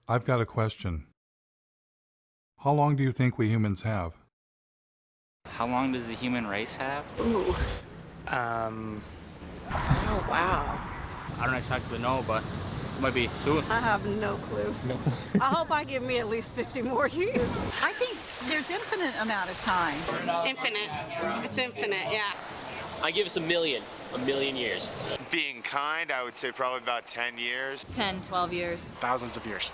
I've got a question. How long do you think we humans have? How long does the human race have? Ooh. Um, Oh, wow. I don't exactly know, but it might be soon. I have no clue. No. I hope I give me at least 50 more years. I think there's infinite amount of time. Infinite. It's infinite, yeah. I give us a million years. Being kind, I would say probably about 10 years. 10, 12 years. Thousands of years.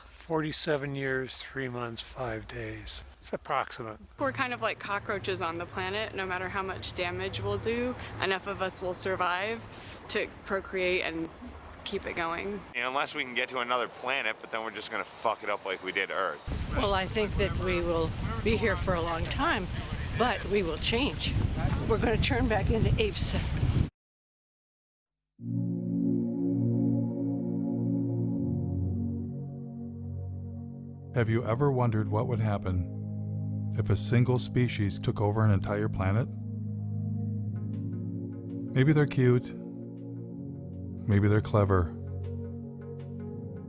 47 years, 3 months, 5 days. It's approximate. We're kind of like cockroaches on the planet. No matter how much damage we'll do, enough of us will survive to procreate and keep it going. Unless we can get to another planet, but then we're just going to fuck it up like we did Earth. Well, I think that we will be here for a long time, but we will change. We're going to turn back into apes. Have you ever wondered what would happen if a single species took over an entire planet? Maybe they're cute, maybe they're clever,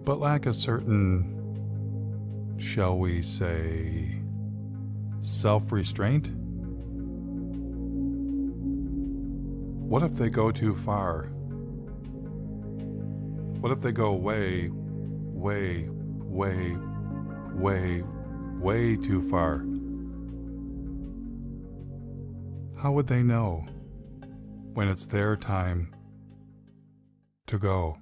but lack a certain, shall we say, self-restraint? What if they go too far? What if they go way, way, way, way, way too far? How would they know when it's their time to go?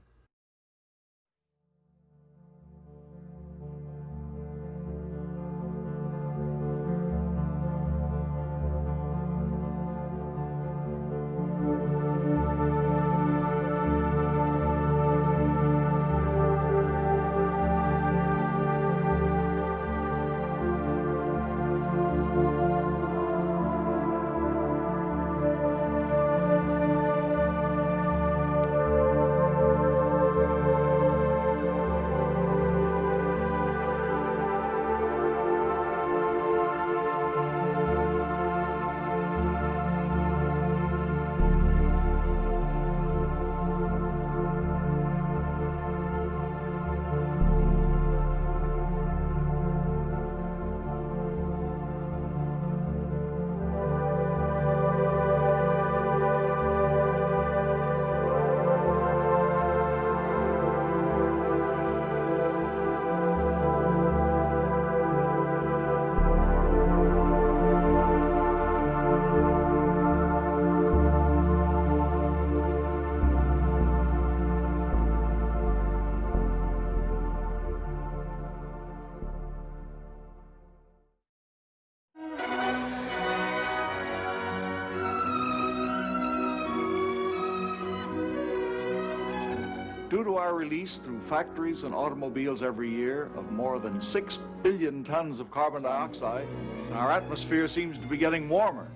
Due to our release through factories and automobiles every year of more than 6 billion tons of carbon dioxide, our atmosphere seems to be getting warmer.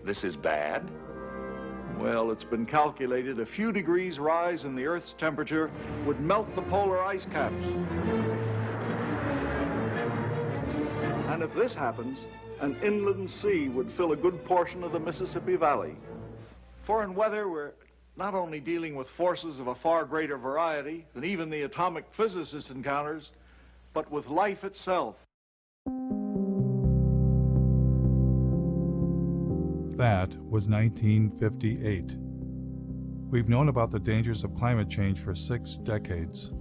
This is bad? Well, it's been calculated a few degrees rise in the Earth's temperature would melt the polar ice caps. And if this happens, an inland sea would fill a good portion of the Mississippi Valley. For in weather, we're not only dealing with forces of a far greater variety than even the atomic physicist encounters, but with life itself. That was 1958. We've known about the dangers of climate change for 6 decades.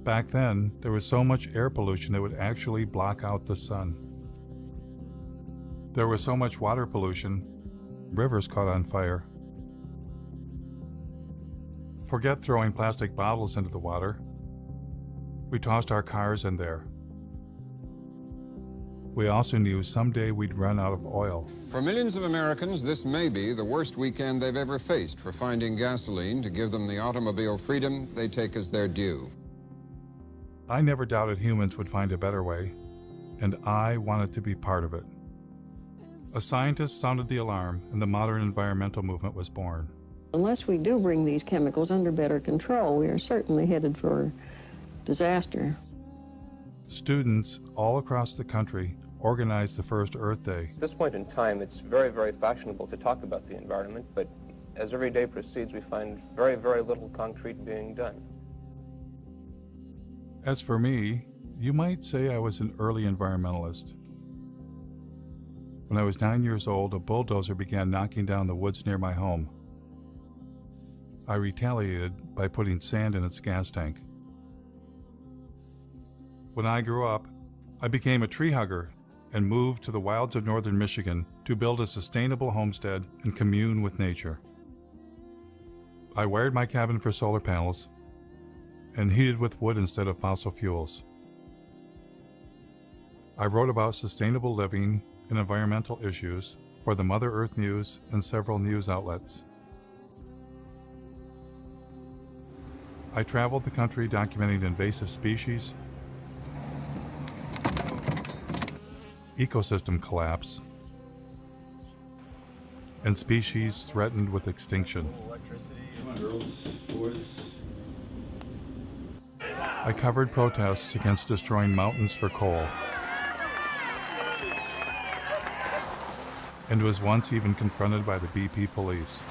Back then, there was so much air pollution that would actually block out the sun. There was so much water pollution, rivers caught on fire. Forget throwing plastic bottles into the water. We tossed our cars in there. We also knew someday we'd run out of oil. For millions of Americans, this may be the worst weekend they've ever faced for finding gasoline to give them the automobile freedom they take as their due. I never doubted humans would find a better way, and I wanted to be part of it. A scientist sounded the alarm, and the modern environmental movement was born. Unless we do bring these chemicals under better control, we are certainly headed for disaster. Students all across the country organized the first Earth Day. At this point in time, it's very, very fashionable to talk about the environment, but as every day proceeds, we find very, very little concrete being done. As for me, you might say I was an early environmentalist. When I was 9 years old, a bulldozer began knocking down the woods near my home. I retaliated by putting sand in its gas tank. When I grew up, I became a tree hugger and moved to the wilds of northern Michigan to build a sustainable homestead and commune with nature. I wired my cabin for solar panels and heated with wood instead of fossil fuels. I wrote about sustainable living and environmental issues for the Mother Earth News and several news outlets. I traveled the country documenting invasive species, ecosystem collapse, and species threatened with extinction. I covered protests against destroying mountains for coal, and was once even confronted by the BP police.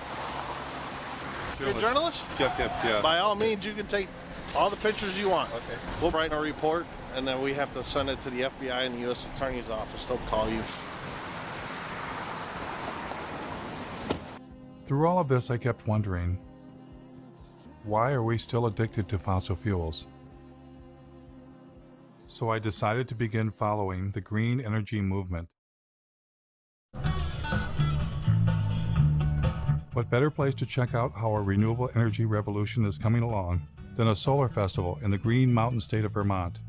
You're a journalist? Yeah. By all means, you can take all the pictures you want. Okay. We'll write a report, and then we have to send it to the FBI and the U.S. Attorney's Office. They'll call you. Through all of this, I kept wondering, why are we still addicted to fossil fuels? So I decided to begin following the green energy movement. What better place to check out how our renewable energy revolution is coming along than a solar festival in the Green Mountain state of Vermont,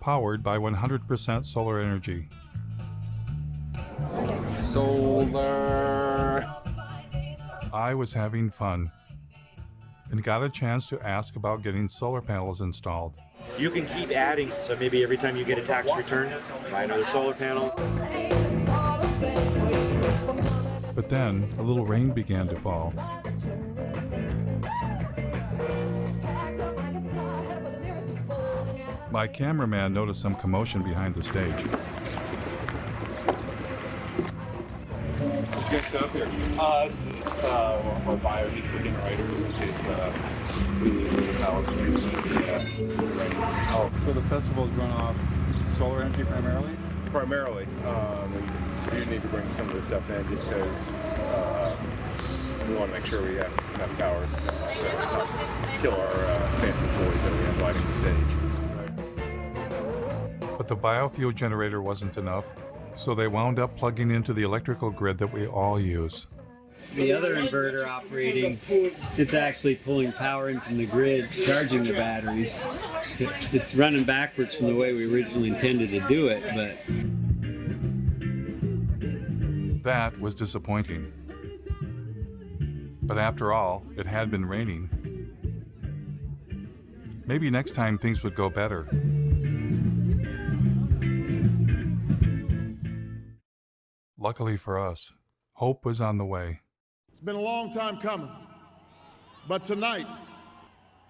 powered by 100% solar energy. Solar. I was having fun and got a chance to ask about getting solar panels installed. You can keep adding, so maybe every time you get a tax return, buy another solar panel. But then a little rain began to fall. My cameraman noticed some commotion behind the stage. Did you guys set up here? This is our bio-heat for generators in case we lose the power. Oh, so the festivals run off solar energy primarily? Primarily. We do need to bring some of this stuff in just because we want to make sure we have enough power to not kill our fancy toys that we have lighting the stage. But the biofuel generator wasn't enough, so they wound up plugging into the electrical grid that we all use. The other inverter operating, it's actually pulling power in from the grid, charging the batteries. It's running backwards from the way we originally intended to do it, but... That was disappointing. But after all, it had been raining. Maybe next time things would go better. Luckily for us, hope was on the way. It's been a long time coming, but tonight,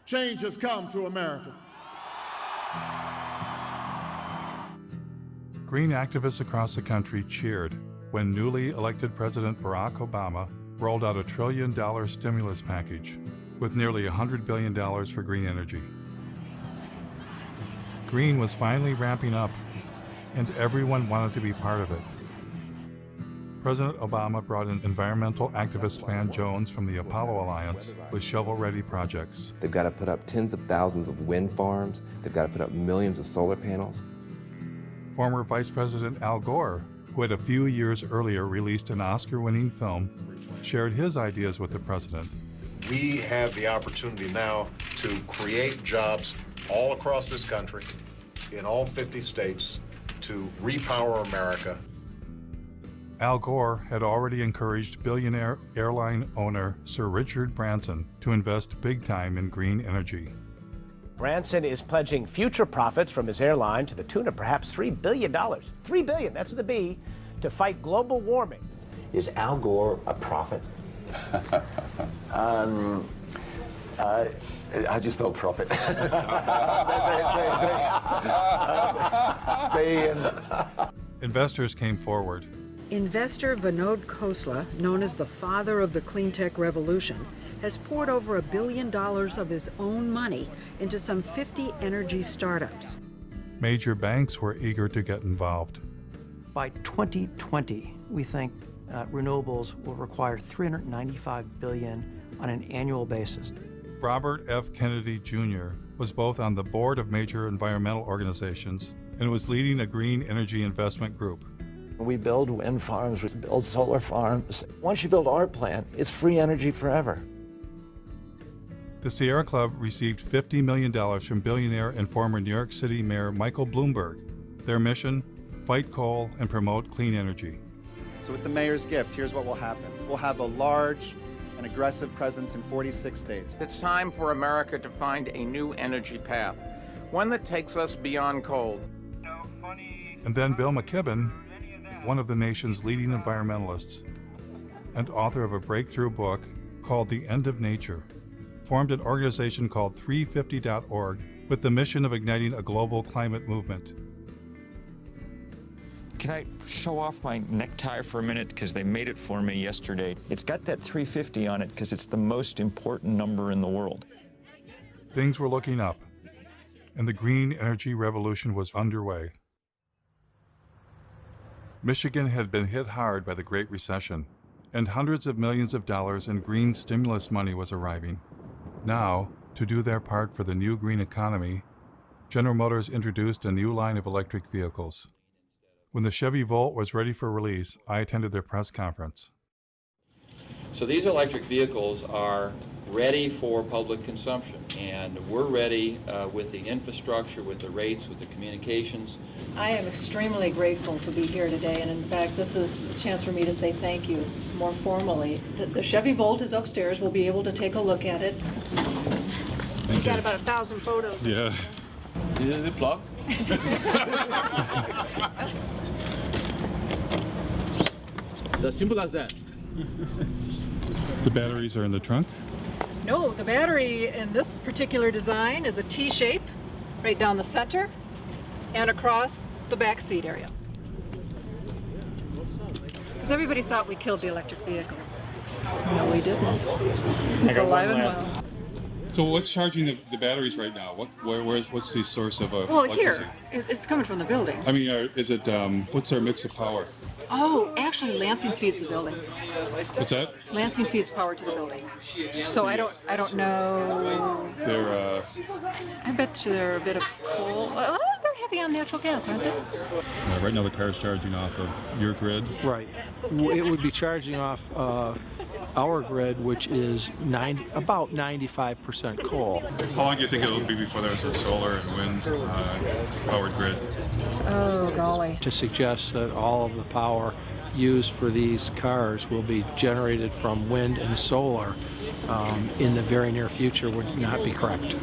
change has come to America. Green activists across the country cheered when newly elected President Barack Obama rolled out $1 trillion stimulus package with nearly $100 billion for green energy. Green was finally ramping up, and everyone wanted to be part of it. President Obama brought in environmental activist Van Jones from the Apollo Alliance with shovel-ready projects. They've got to put up tens of thousands of wind farms. They've got to put up millions of solar panels. Former Vice President Al Gore, who had a few years earlier released an Oscar-winning film, shared his ideas with the president. We have the opportunity now to create jobs all across this country, in all 50 states, to repower America. Al Gore had already encouraged billionaire airline owner Sir Richard Branson to invest big time in green energy. Branson is pledging future profits from his airline to the tune of perhaps $3 billion. $3 billion, that's with a B, to fight global warming. Is Al Gore a prophet? I just spelled profit. Investors came forward. Investor Vinod Khosla, known as the father of the clean tech revolution, has poured over $1 billion of his own money into some 50 energy startups. Major banks were eager to get involved. By 2020, we think renewables will require $395 billion on an annual basis. Robert F. Kennedy Jr. was both on the board of major environmental organizations and was leading a green energy investment group. We build wind farms, we build solar farms. Once you build our plant, it's free energy forever. The Sierra Club received $50 million from billionaire and former New York City Mayor Michael Bloomberg. Their mission, fight coal and promote clean energy. So with the mayor's gift, here's what will happen. We'll have a large and aggressive presence in 46 states. It's time for America to find a new energy path, one that takes us beyond coal. And then Bill McKibben, one of the nation's leading environmentalists and author of a breakthrough book called The End of Nature, formed an organization called 350.org with the mission of igniting a global climate movement. Can I show off my necktie for a minute? Because they made it for me yesterday. It's got that 350 on it because it's the most important number in the world. Things were looking up, and the green energy revolution was underway. Michigan had been hit hard by the Great Recession, and hundreds of millions of dollars in green stimulus money was arriving. Now, to do their part for the new green economy, General Motors introduced a new line of electric vehicles. When the Chevy Volt was ready for release, I attended their press conference. So these electric vehicles are ready for public consumption, and we're ready with the infrastructure, with the rates, with the communications. I am extremely grateful to be here today, and in fact, this is a chance for me to say thank you more formally. The Chevy Volt is upstairs. We'll be able to take a look at it. We got about 1,000 photos. Yeah. This is the plug. It's as simple as that. The batteries are in the trunk? No, the battery in this particular design is a T shape right down the center and across the back seat area. Because everybody thought we killed the electric vehicle. No, we didn't. It's alive and well. So what's charging the batteries right now? What's the source of Well, electricity? here, it's coming from the building. I mean, is it, what's our mix of power? Oh, actually, Lansing feeds the building. What's that? Lansing feeds power to the building. So I don't know. They're, I bet you they're a bit of coal. Well, they're heavy on natural gas, aren't they? right now the car's charging off of your grid. Right. It would be charging off our grid, which is about 95% coal. How long do you think it'll be before there's a solar and wind powered grid? Oh, golly. To suggest that all of the power used for these cars will be generated from wind and solar in the very near future would not be correct.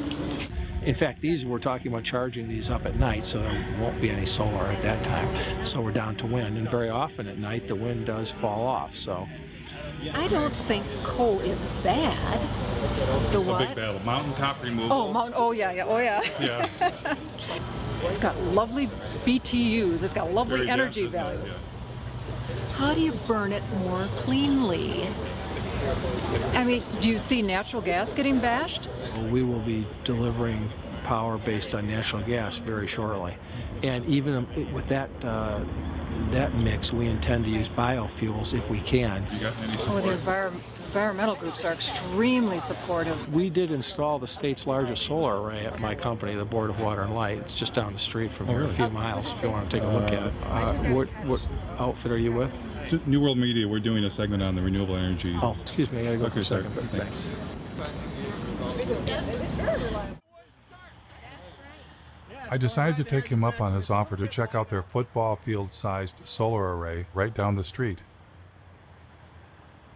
In fact, we're talking about charging these up at night, so there won't be any solar at that time. So we're down to wind, and very often at night the wind does fall off. So I don't think coal is bad. The what? A big battle. Mountaintop removal. Oh, yeah. Yeah. It's got lovely BTUs. It's got lovely Very energy dense, isn't value. it? Yeah. How do you burn it more cleanly? I mean, do you see natural gas getting bashed? we will be delivering power based on natural gas very shortly. And even with that mix, we intend to use biofuels if we can. You got any support? The environmental groups are extremely supportive. We did install the state's largest solar array at my company, the Board of Water and Light. It's just down the street from here, a few miles, if you want to take a look at it. What outfit are you with? New World Media. We're doing a segment on the renewable energy. Oh, excuse me, I gotta go for a second, but thanks. I decided to take him up on his offer to check out their football field-sized solar array right down the street.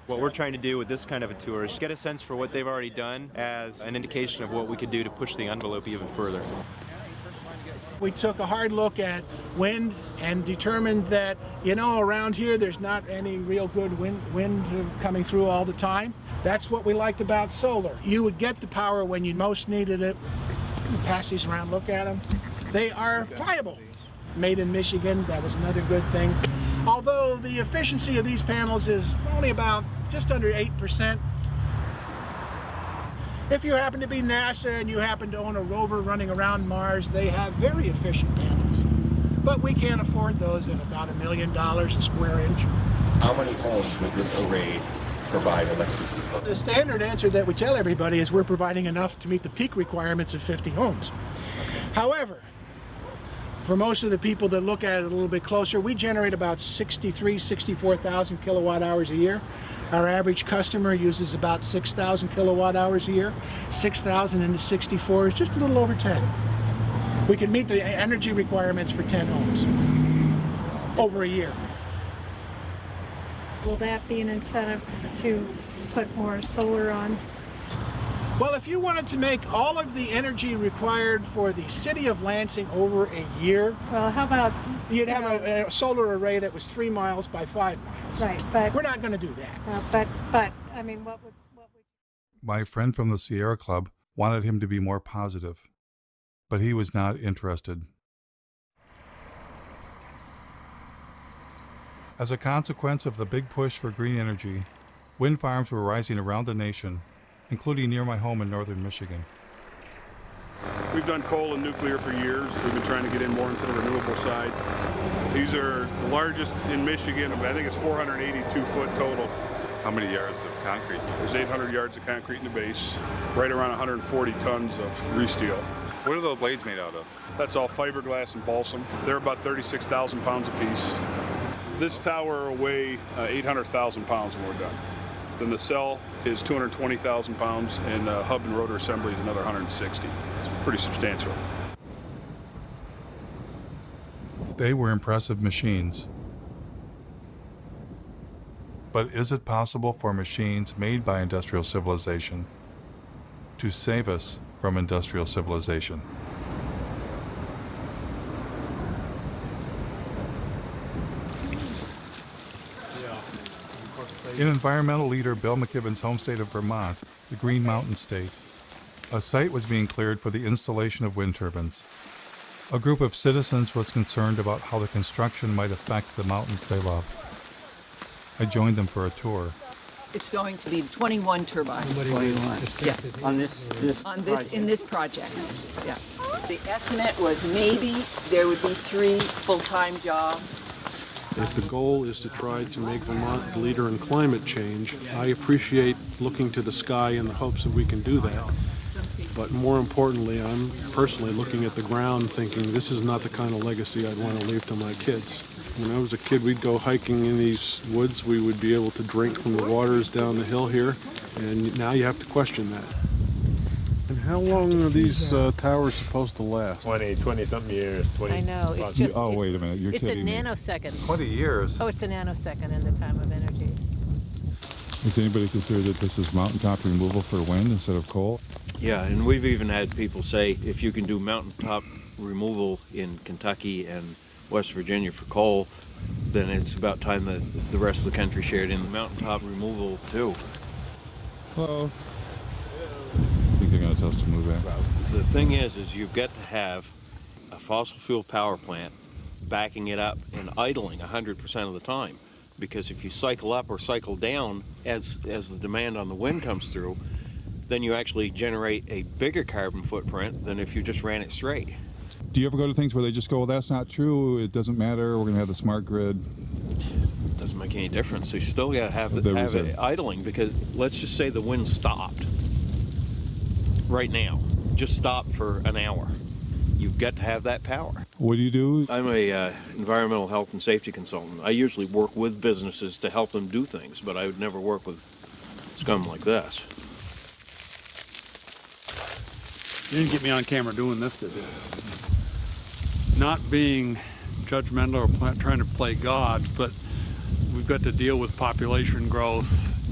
What we're trying to do with this kind of a tour is get a sense for what they've already done as an indication of what we could do to push the envelope even further. We took a hard look at wind and determined that, around here there's not any real good wind coming through all the time. That's what we liked about solar. You would get the power when you most needed it. Pass these around, look at them. They are pliable. Made in Michigan, that was another good thing. Although the efficiency of these panels is only about just under 8%. If you happen to be NASA and you happen to own a rover running around Mars, they have very efficient panels. But we can't afford those at about $1 million a square inch. How many homes would this array provide electricity for? The standard answer that we tell everybody is we're providing enough to meet the peak requirements of 50 homes. However, for most of the people that look at it a little bit closer, we generate about 64,000 kilowatt hours a year. Our average customer uses about 6,000 kilowatt hours a year. 6,000 into 64 is just a little over 10. We can meet the energy requirements for 10 homes over a year. Will that be an incentive to put more solar on? Well, if you wanted to make all of the energy required for the city of Lansing over a year, well, how about you'd have a solar array that was 3 miles by 5 miles. Right, but we're not going to do that. But I mean, what would? My friend from the Sierra Club wanted him to be more positive, but he was not interested. As a consequence of the big push for green energy, wind farms were rising around the nation, including near my home in northern Michigan. We've done coal and nuclear for years. We've been trying to get in more into the renewable side. These are the largest in Michigan. I think it's 482 foot total. How many yards of concrete? There's 800 yards of concrete in the base, right around 140 tons of re-steel. What are those blades made out of? That's all fiberglass and balsam. They're about 36,000 pounds apiece. This tower will weigh 800,000 pounds when we're done. Then the cell is 220,000 pounds, and hub and rotor assembly is another 160. It's pretty substantial. They were impressive machines. But is it possible for machines made by industrial civilization to save us from industrial civilization? In environmental leader Bill McKibben's home state of Vermont, the Green Mountain State, a site was being cleared for the installation of wind turbines. A group of citizens was concerned about how the construction might affect the mountains they love. I joined them for a tour. It's going to be 21 turbines. 21. Yeah. On this In this project. Yeah. The estimate was maybe there would be 3 full-time jobs. If the goal is to try to make Vermont the leader in climate change, I appreciate looking to the sky in the hopes that we can do that. But more importantly, I'm personally looking at the ground thinking this is not the kind of legacy I'd want to leave to my kids. When I was a kid, we'd go hiking in these woods. We would be able to drink from the waters down the hill here, and now you have to question that. And how long are these towers supposed to last? 20-something years. 20. I know. It's just. Oh, wait a minute. You're kidding me. It's a nanosecond. 20 years? Oh, it's a nanosecond in the time of energy. Does anybody consider that this is mountaintop removal for wind instead of coal? Yeah, and we've even had people say if you can do mountaintop removal in Kentucky and West Virginia for coal, then it's about time that the rest of the country shared in the mountaintop removal too. Hello. I think they're going to tell us to move back. The thing is you've got to have a fossil fuel power plant backing it up and idling 100% of the time. Because if you cycle up or cycle down as the demand on the wind comes through, then you actually generate a bigger carbon footprint than if you just ran it straight. Do you ever go to things where they just go, well, that's not true, it doesn't matter, we're going to have the smart grid? Doesn't make any difference. You still got to have it idling, because let's just say the wind stopped right now. Just stopped for an hour. You've got to have that power. What do you do? I'm a environmental health and safety consultant. I usually work with businesses to help them do things, but I would never work with scum like this. You didn't get me on camera doing this today. Not being judgmental or trying to play God, but we've got to deal with population growth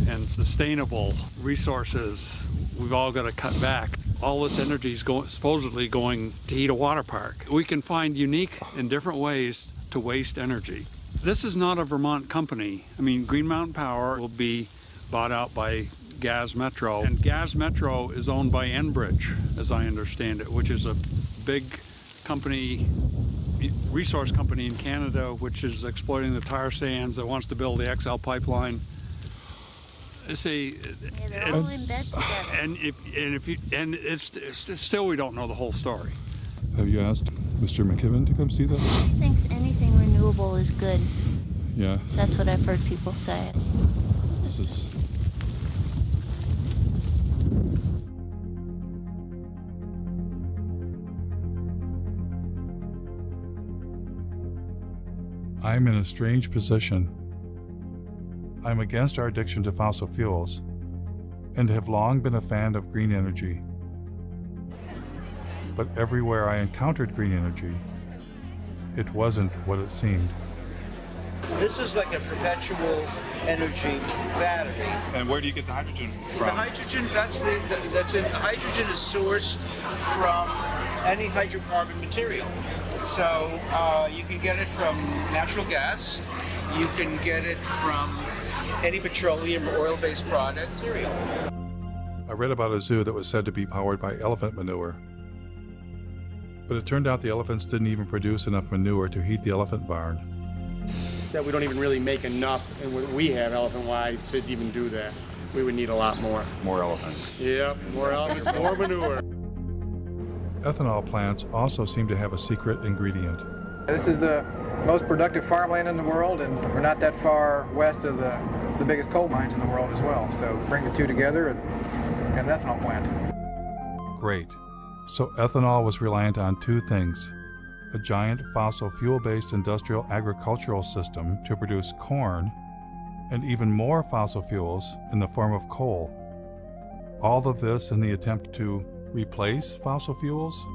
and sustainable resources. We've all got to cut back. All this energy is supposedly going to heat a water park. We can find unique and different ways to waste energy. This is not a Vermont company. I mean, Green Mountain Power will be bought out by Gas Metro, and Gas Metro is owned by Enbridge, as I understand it, which is a big company, resource company in Canada, which is exploiting the tar sands, that wants to build the XL pipeline. See, they're all in bed together. Still we don't know the whole story. Have you asked Mr. McKibben to come see that? He thinks anything renewable is good. Yeah. So that's what I've heard people say. This is... I'm in a strange position. I'm against our addiction to fossil fuels and have long been a fan of green energy. But everywhere I encountered green energy, it wasn't what it seemed. This is like a perpetual energy battery. And where do you get the hydrogen The hydrogen, hydrogen is sourced from any hydrocarbon material. So you can get it from natural gas, you can get it from any petroleum or oil-based product material. I read about a zoo that was said to be powered by elephant manure. But it turned out the elephants didn't even produce enough manure to heat the elephant barn. That we don't even really make enough, and what we have elephant-wise, to even do that. We would need a lot more. More elephants. Yep, more elephants, more manure. Ethanol plants also seem to have a secret ingredient. This is the most productive farmland in the world, and we're not that far west of the biggest coal mines in the world as well. So bring the two together and get an ethanol plant. Great. So ethanol was reliant on two things: a giant fossil fuel-based industrial agricultural system to produce corn, and even more fossil fuels in the form of coal. All of this in the attempt to replace fossil fuels?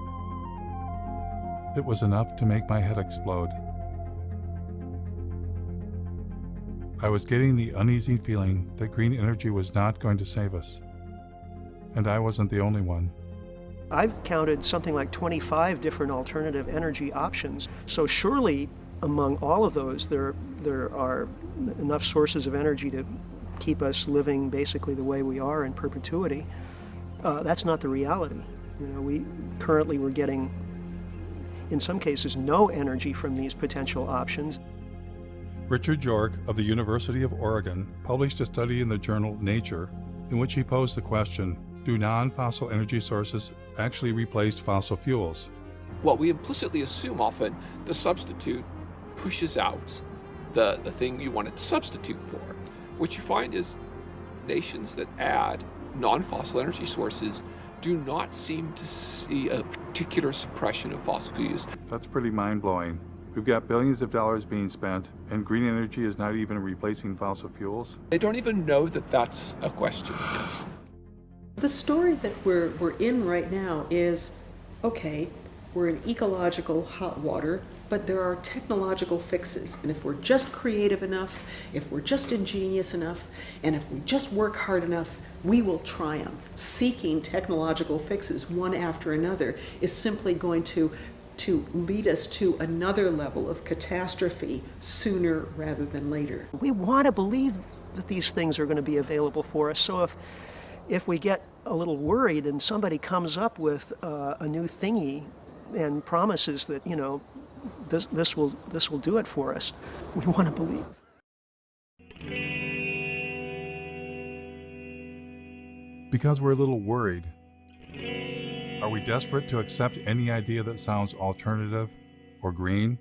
It was enough to make my head explode. I was getting the uneasy feeling that green energy was not going to save us. And I wasn't the only one. I've counted something like 25 different alternative energy options. So surely among all of those, there are enough sources of energy to keep us living basically the way we are in perpetuity. That's not the reality. You know, we're getting, in some cases, no energy from these potential options. Richard York of the University of Oregon published a study in the journal Nature in which he posed the question, do non-fossil energy sources actually replace fossil fuels? Well, we implicitly assume often the substitute pushes out the thing you wanted to substitute for. What you find is nations that add non-fossil energy sources do not seem to see a particular suppression of fossil fuels. That's pretty mind-blowing. We've got billions of dollars being spent, and green energy is not even replacing fossil fuels? They don't even know that that's a question, yes. The story that we're in right now is, okay, we're in ecological hot water, but there are technological fixes. And if we're just creative enough, if we're just ingenious enough, and if we just work hard enough, we will triumph. Seeking technological fixes one after another is simply going to lead us to another level of catastrophe sooner rather than later. We want to believe that these things are going to be available for us. So if we get a little worried and somebody comes up with a new thingy and promises that, you know, this will do it for us, we want to believe. Because we're a little worried. Are we desperate to accept any idea that sounds alternative or green?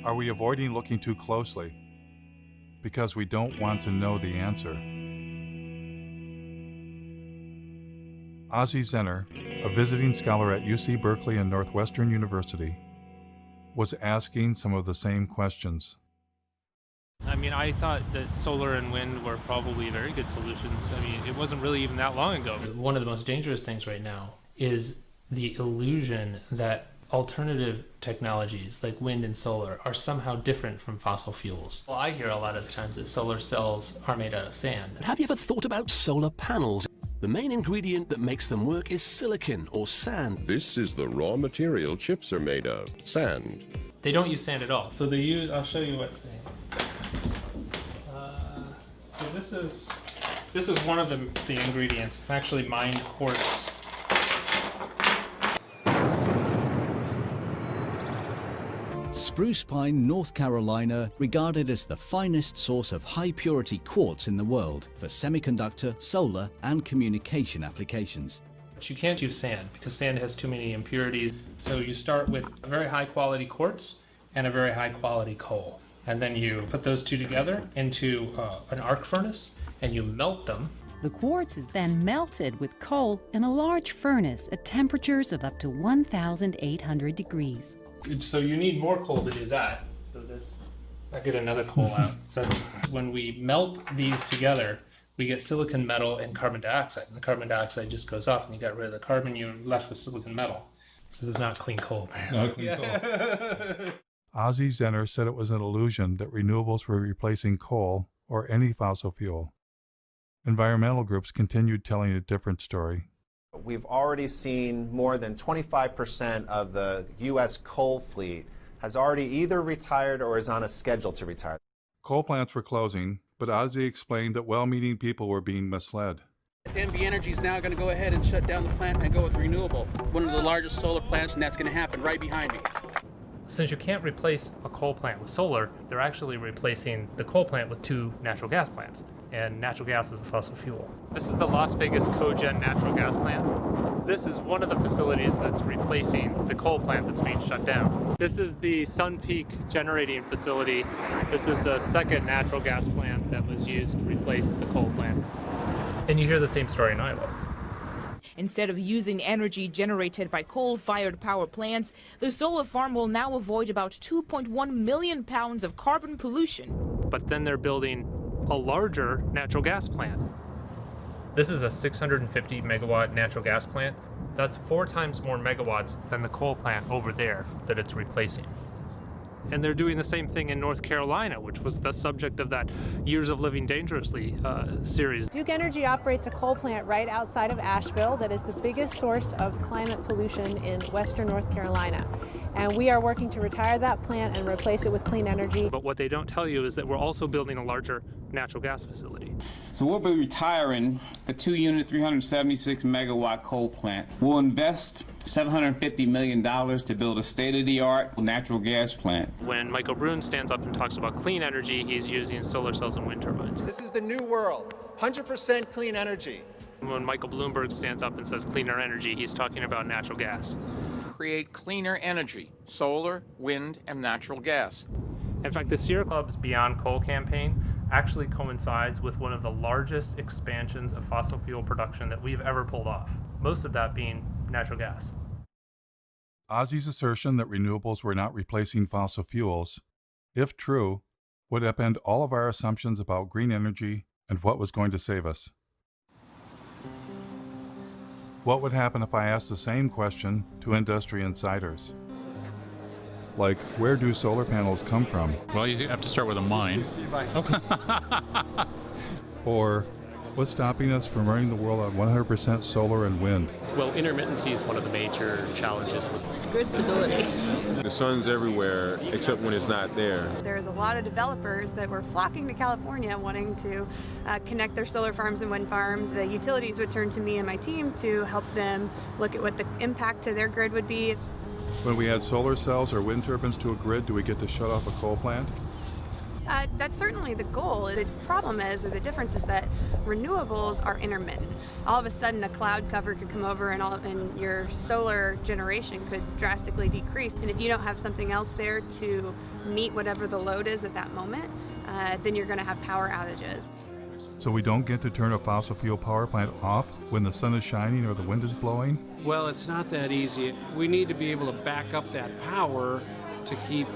Are we avoiding looking too closely because we don't want to know the answer? Ozzie Zenner, a visiting scholar at UC Berkeley and Northwestern University, was asking some of the same questions. I mean, I thought that solar and wind were probably very good solutions. I mean, it wasn't really even that long ago. One of the most dangerous things right now is the illusion that alternative technologies like wind and solar are somehow different from fossil fuels. Well, I hear a lot of the times that solar cells are made out of sand. Have you ever thought about solar panels? The main ingredient that makes them work is silicon or sand. This is the raw material chips are made of, sand. They don't use sand at all. So they use, I'll show you what they... So this is one of the ingredients. It's actually mined quartz. Spruce Pine, North Carolina, regarded as the finest source of high-purity quartz in the world for semiconductor, solar, and communication applications. But you can't use sand because sand has too many impurities. So you start with a very high-quality quartz and a very high-quality coal. And then you put those two together into an arc furnace and you melt them. The quartz is then melted with coal in a large furnace at temperatures of up to 1,800 degrees. So you need more coal to do that. So I get another coal out. So when we melt these together, we get silicon metal and carbon dioxide. And the carbon dioxide just goes off and you got rid of the carbon, you're left with silicon metal. This is not clean coal. Not clean coal. Ozzie Zenner said it was an illusion that renewables were replacing coal or any fossil fuel. Environmental groups continued telling a different story. We've already seen more than 25% of the U.S. coal fleet has already either retired or is on a schedule to retire. Coal plants were closing, but Ozzie explained that well-meaning people were being misled. NV Energy is now going to go ahead and shut down the plant and go with renewable. One of the largest solar plants, and that's going to happen right behind me. Since you can't replace a coal plant with solar, they're actually replacing the coal plant with 2 natural gas plants. And natural gas is a fossil fuel. This is the Las Vegas cogen natural gas plant. This is one of the facilities that's replacing the coal plant that's being shut down. This is the Sun Peak generating facility. This is the second natural gas plant that was used to replace the coal plant. And you hear the same story in Iowa. Instead of using energy generated by coal-fired power plants, the solar farm will now avoid about 2.1 million pounds of carbon pollution. But then they're building a larger natural gas plant. This is a 650 megawatt natural gas plant. That's 4 times more megawatts than the coal plant over there that it's replacing. And they're doing the same thing in North Carolina, which was the subject of that Years of Living Dangerously series. Duke Energy operates a coal plant right outside of Asheville that is the biggest source of climate pollution in western North Carolina. And we are working to retire that plant and replace it with clean energy. But what they don't tell you is that we're also building a larger natural gas facility. So we'll be retiring a 2-unit, 376 megawatt coal plant. We'll invest $750 million to build a state-of-the-art natural gas plant. When Michael Brune stands up and talks about clean energy, he's using solar cells and wind turbines. This is the new world, 100% clean energy. When Michael Bloomberg stands up and says cleaner energy, he's talking about natural gas. Create cleaner energy, solar, wind, and natural gas. In fact, the Sierra Club's Beyond Coal campaign actually coincides with one of the largest expansions of fossil fuel production that we've ever pulled off, most of that being natural gas. Ozzie's assertion that renewables were not replacing fossil fuels, if true, would upend all of our assumptions about green energy and what was going to save us. What would happen if I asked the same question to industry insiders? Like, where do solar panels come from? Well, you have to start with a mine. Or, what's stopping us from running the world on 100% solar and wind? Well, intermittency is one of the major challenges with grid stability. The sun's everywhere except when it's not there. There's a lot of developers that were flocking to California wanting to connect their solar farms and wind farms. The utilities would turn to me and my team to help them look at what the impact to their grid would be. When we add solar cells or wind turbines to a grid, do we get to shut off a coal plant? That's certainly the goal. The problem is, or the difference is that renewables are intermittent. All of a sudden a cloud cover could come over and your solar generation could drastically decrease. And if you don't have something else there to meet whatever the load is at that moment, then you're going to have power outages. So we don't get to turn a fossil fuel power plant off when the sun is shining or the wind is blowing? Well, it's not that easy. We need to be able to back up that power to keep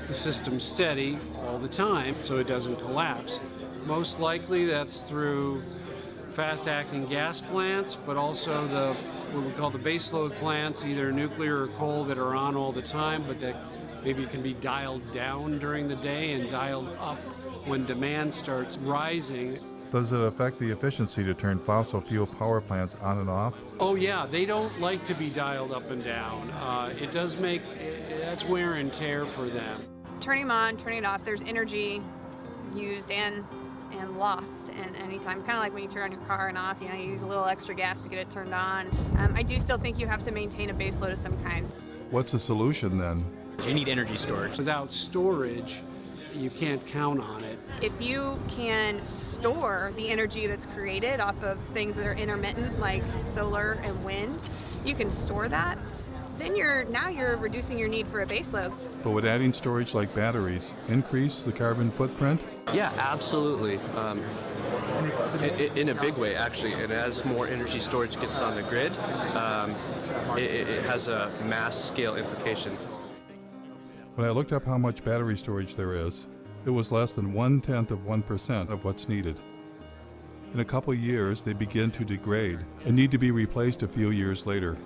the system steady all the time so it doesn't collapse. Most likely that's through fast-acting gas plants, but also what we call the baseload plants, either nuclear or coal, that are on all the time, but that maybe can be dialed down during the day and dialed up when demand starts rising. Does it affect the efficiency to turn fossil fuel power plants on and off? Oh yeah, they don't like to be dialed up and down. It does make, that's wear and tear for them. Turning them on, turning it off, there's energy used and lost at any time. Kind of like when you turn on your car and off, you use a little extra gas to get it turned on. I do still think you have to maintain a base load of some kinds. What's the solution then? You need energy storage. Without storage, you can't count on it. If you can store the energy that's created off of things that are intermittent, like solar and wind, you can store that, then you're reducing your need for a baseload. But would adding storage like batteries increase the carbon footprint? Yeah, absolutely. In a big way, actually. And as more energy storage gets on the grid, it has a mass scale implication. When I looked up how much battery storage there is, it was less than 0.1% of what's needed. In a couple years, they begin to degrade and need to be replaced a few years later.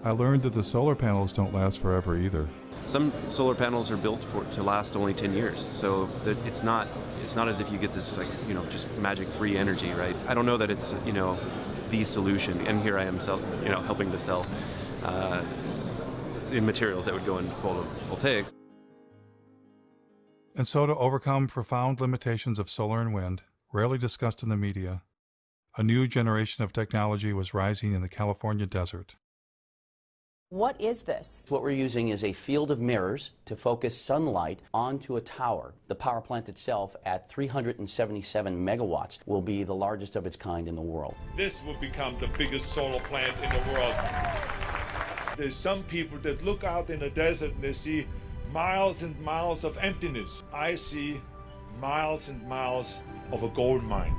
I learned that the solar panels don't last forever either. Some solar panels are built to last only 10 years, so that it's not as if you get this just magic-free energy, right? I don't know that it's the solution, and here I am helping to sell the materials that would go into photovoltaics. And so, to overcome profound limitations of solar and wind, rarely discussed in the media, a new generation of technology was rising in the California desert. What is this? What we're using is a field of mirrors to focus sunlight onto a tower. The power plant itself, at 377 megawatts, will be the largest of its kind in the world. This will become the biggest solar plant in the world. There's some people that look out in the desert and they see miles and miles of emptiness. I see miles and miles of a gold mine.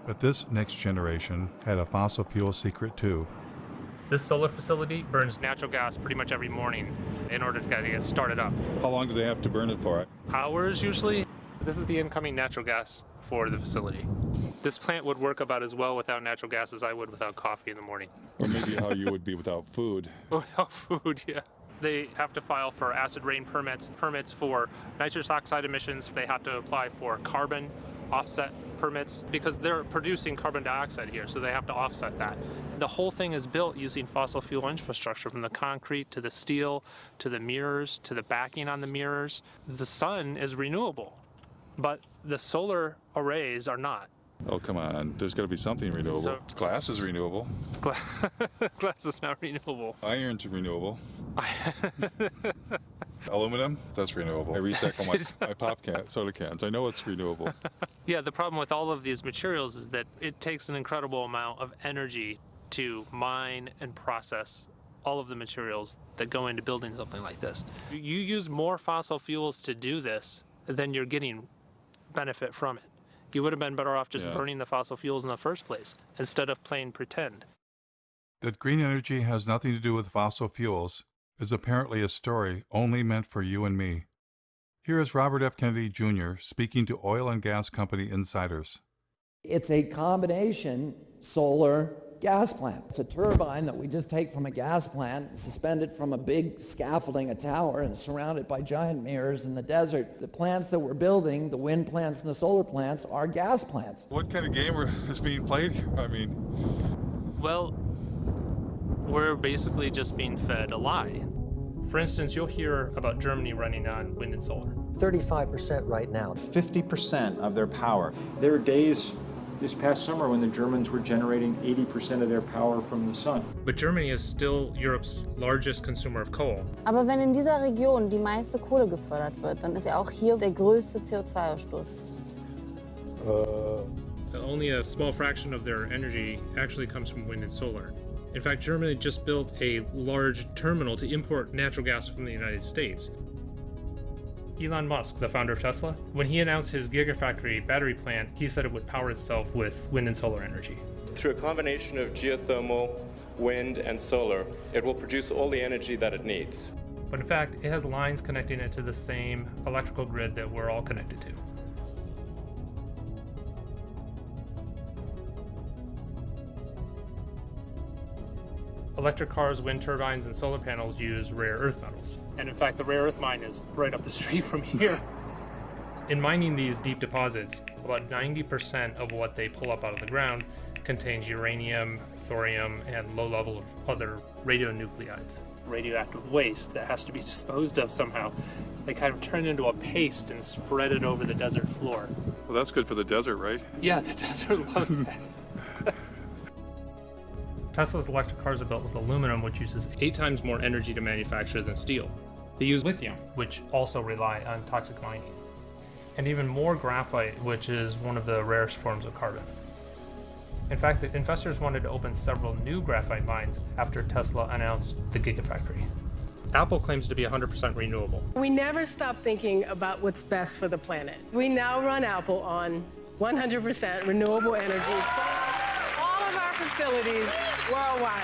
But this next generation had a fossil fuel secret too. This solar facility burns natural gas pretty much every morning in order to get started up. How long do they have to burn it for? Hours usually. This is the incoming natural gas for the facility. This plant would work about as well without natural gas as I would without coffee in the morning. Or maybe how you would be without food. Without food, yeah. They have to file for acid rain permits for nitrous oxide emissions. They have to apply for carbon offset permits because they're producing carbon dioxide here, so they have to offset that. The whole thing is built using fossil fuel infrastructure, from the concrete to the steel to the mirrors to the backing on the mirrors. The sun is renewable, but the solar arrays are not. Oh, come on. There's got to be something renewable. So, glass is renewable. Glass is not renewable. Iron's renewable. Aluminum, that's renewable. I recycle my pop soda cans. I know it's renewable. Yeah, the problem with all of these materials is that it takes an incredible amount of energy to mine and process all of the materials that go into building something like this. You use more fossil fuels to do this than you're getting benefit from it. You would have been better off just burning the fossil fuels in the first place instead of playing pretend. That green energy has nothing to do with fossil fuels is apparently a story only meant for you and me. Here is Robert F. Kennedy Jr. speaking to oil and gas company insiders. It's a combination solar gas plant. It's a turbine that we just take from a gas plant, suspended from a big scaffolding, a tower, and surrounded by giant mirrors in the desert. The plants that we're building, the wind plants and the solar plants, are gas plants. What kind of game is being played here? Well, we're basically just being fed a lie. For instance, you'll hear about Germany running on wind and solar. 35% right now. 50% of their power. There are days this past summer when the Germans were generating 80% of their power from the sun. But Germany is still Europe's largest consumer of coal. Aber wenn in dieser Region die meiste Kohle gefördert wird, dann ist ja auch hier der größte CO2-Ausstoß. Only a small fraction of their energy actually comes from wind and solar. In fact, Germany just built a large terminal to import natural gas from the United States. Elon Musk, the founder of Tesla, when he announced his Gigafactory battery plant, he said it would power itself with wind and solar energy. Through a combination of geothermal, wind, and solar, it will produce all the energy that it needs. But in fact, it has lines connecting it to the same electrical grid that we're all connected to. Electric cars, wind turbines, and solar panels use rare earth metals. And in fact, the rare earth mine is right up the street from here. In mining these deep deposits, about 90% of what they pull up out of the ground contains uranium, thorium, and low level of other radionuclides. Radioactive waste that has to be disposed of somehow. They kind of turn into a paste and spread it over the desert floor. Well, that's good for the desert, right? Yeah, the desert loves that. Tesla's electric cars are built with aluminum, which uses 8 times more energy to manufacture than steel. They use lithium, which also rely on toxic mining. And even more graphite, which is one of the rarest forms of carbon. In fact, the investors wanted to open several new graphite mines after Tesla announced the Gigafactory. Apple claims to be 100% renewable. We never stop thinking about what's best for the planet. We now run Apple on 100% renewable energy. All of our facilities worldwide.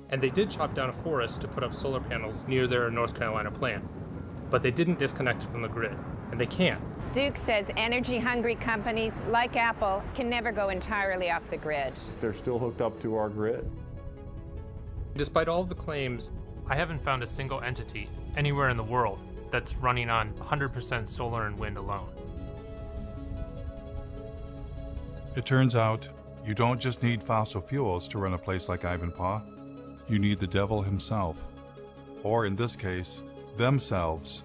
And they did chop down a forest to put up solar panels near their North Carolina plant. But they didn't disconnect it from the grid, and they can't. Duke says energy-hungry companies like Apple can never go entirely off the grid. They're still hooked up to our grid. Despite all of the claims, I haven't found a single entity anywhere in the world that's running on 100% solar and wind alone. It turns out, you don't just need fossil fuels to run a place like Ivanpah. You need the devil himself. Or in this case, themselves.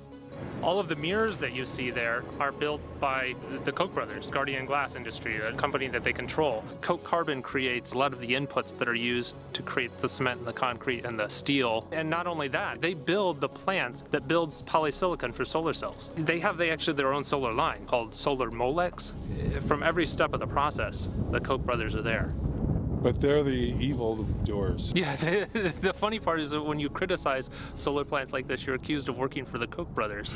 All of the mirrors that you see there are built by the Koch brothers, Guardian Glass Industry, a company that they control. Koch Carbon creates a lot of the inputs that are used to create the cement and the concrete and the steel. And not only that, they build the plants that builds polysilicon for solar cells. They have actually their own solar line called Solar Molex. From every step of the process, the Koch brothers are there. But they're the evil doers. Yeah, the funny part is that when you criticize solar plants like this, you're accused of working for the Koch brothers.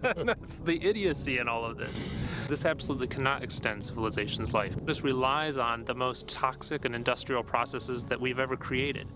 That's the idiocy in all of this. This absolutely cannot extend civilization's life. This relies on the most toxic and industrial processes that we've ever created.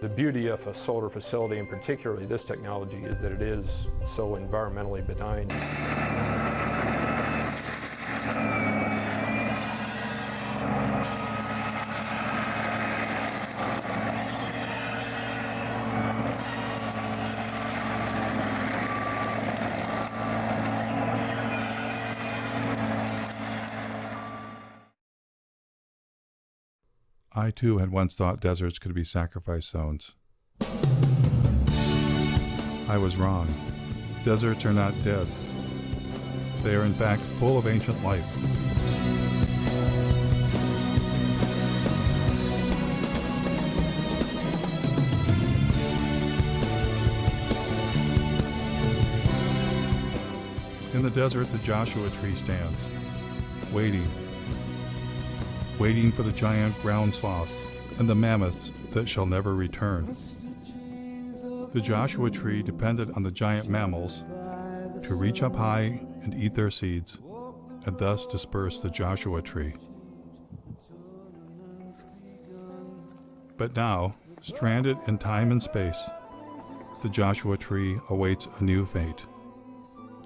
The beauty of a solar facility, and particularly this technology, is that it is so environmentally benign. I too had once thought deserts could be sacrifice zones. I was wrong. Deserts are not dead. They are in fact full of ancient life. In the desert, the Joshua tree stands, waiting, waiting for the giant ground sloths and the mammoths that shall never return. The Joshua tree depended on the giant mammals to reach up high and eat their seeds, and thus disperse the Joshua tree. But now, stranded in time and space, the Joshua tree awaits a new fate,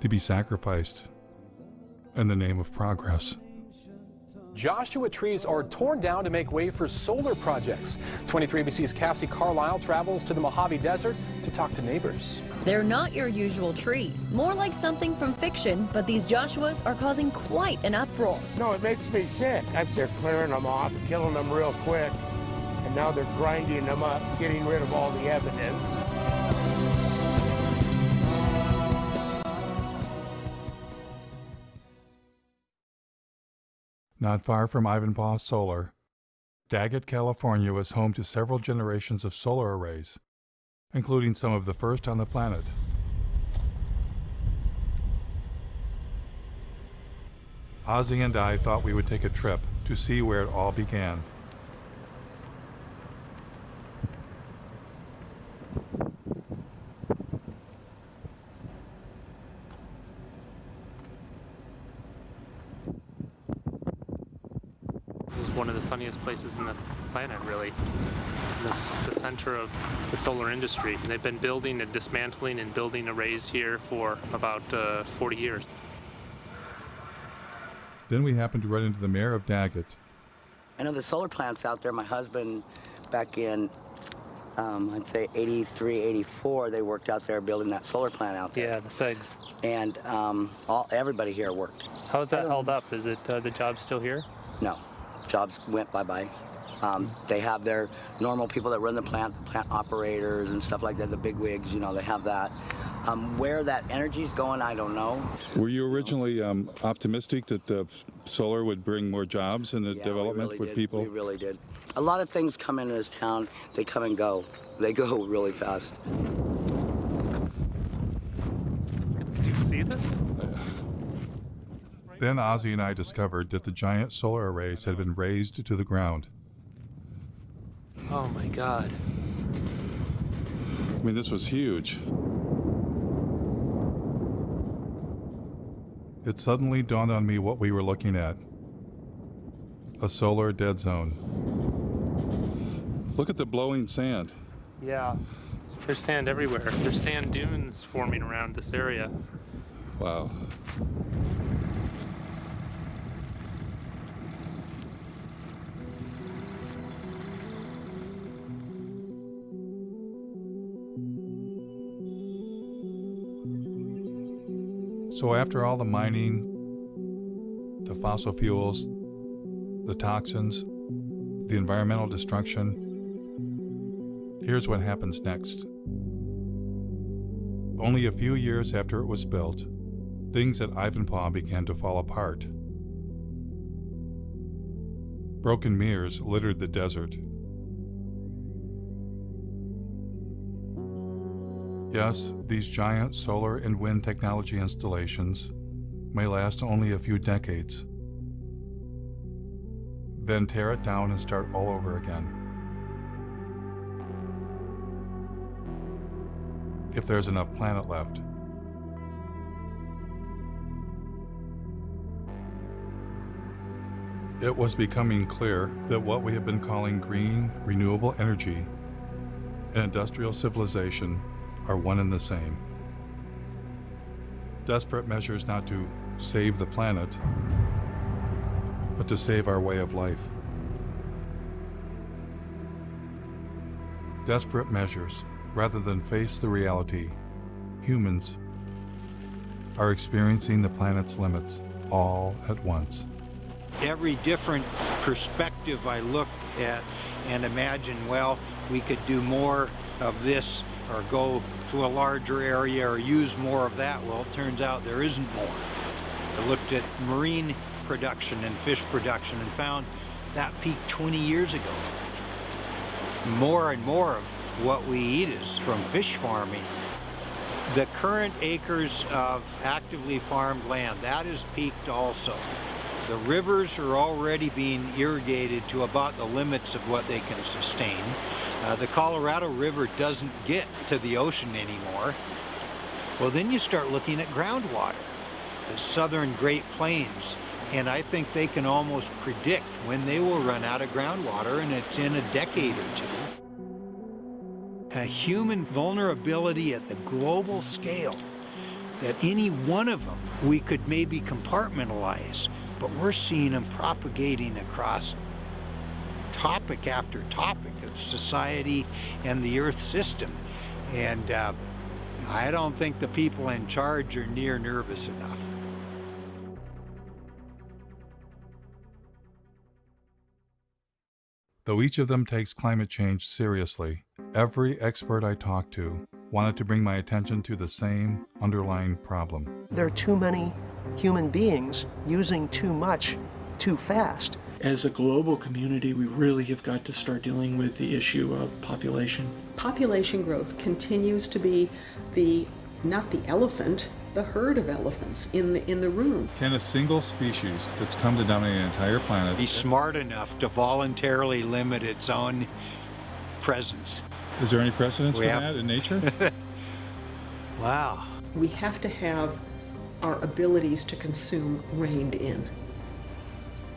to be sacrificed in the name of progress. Joshua trees are torn down to make way for solar projects. 23ABC's Cassie Carlisle travels to the Mojave Desert to talk to neighbors. They're not your usual tree, more like something from fiction, but these Joshuas are causing quite an uproar. No, it makes me sick. They're clearing them off, killing them real quick, and now they're grinding them up, getting rid of all the evidence. Not far from Ivanpah Solar, Daggett, California was home to several generations of solar arrays, including some of the first on the planet. Ozzy and I thought we would take a trip to see where it all began. This is one of the sunniest places in the planet, really. The center of the solar industry. And they've been building and dismantling and building arrays here for about 40 years. Then we happened to run into the mayor of Daggett. I know the solar plants out there. My husband, back in, I'd say 83, 84, they worked out there building that solar plant out there. Yeah, the SEGs. And everybody here worked. How is that held up? Is it the job still here? No, jobs went bye-bye. They have their normal people that run the plant operators and stuff like that, the big wigs, you know, they have that. Where that energy's going, I don't know. Were you originally optimistic that the solar would bring more jobs in the development with people? We really did. A lot of things come into this town, they come and go. They go really fast. Did you see this? Then Ozzy and I discovered that the giant solar arrays had been razed to the ground. Oh my God. I mean, this was huge. It suddenly dawned on me what we were looking at. A solar dead zone. Look at the blowing sand. Yeah, there's sand everywhere. There's sand dunes forming around this area. Wow. So after all the mining, the fossil fuels, the toxins, the environmental destruction, here's what happens next. Only a few years after it was built, things at Ivanpah began to fall apart. Broken mirrors littered the desert. Yes, these giant solar and wind technology installations may last only a few decades, then tear it down and start all over again. If there's enough planet left. It was becoming clear that what we have been calling green, renewable energy and industrial civilization are one and the same. Desperate measures not to save the planet, but to save our way of life. Desperate measures, rather than face the reality, humans are experiencing the planet's limits all at once. Every different perspective I look at and imagine, well, we could do more of this or go to a larger area or use more of that. Well, it turns out there isn't more. I looked at marine production and fish production and found that peaked 20 years ago. More and more of what we eat is from fish farming. The current acres of actively farmed land, that is peaked also. The rivers are already being irrigated to about the limits of what they can sustain. The Colorado River doesn't get to the ocean anymore. Well, then you start looking at groundwater, the southern Great Plains, and I think they can almost predict when they will run out of groundwater, and it's in a decade or two. A human vulnerability at the global scale, that any one of them we could maybe compartmentalize, but we're seeing them propagating across topic after topic of society and the Earth system. And I don't think the people in charge are near nervous enough. Though each of them takes climate change seriously, every expert I talked to wanted to bring my attention to the same underlying problem. There are too many human beings using too much too fast. As a global community, we really have got to start dealing with the issue of population. Population growth continues to be not the elephant, the herd of elephants in the room. Can a single species that's come to dominate an entire planet be smart enough to voluntarily limit its own presence? Is there any precedence for that in nature? Wow. We have to have our abilities to consume reined in,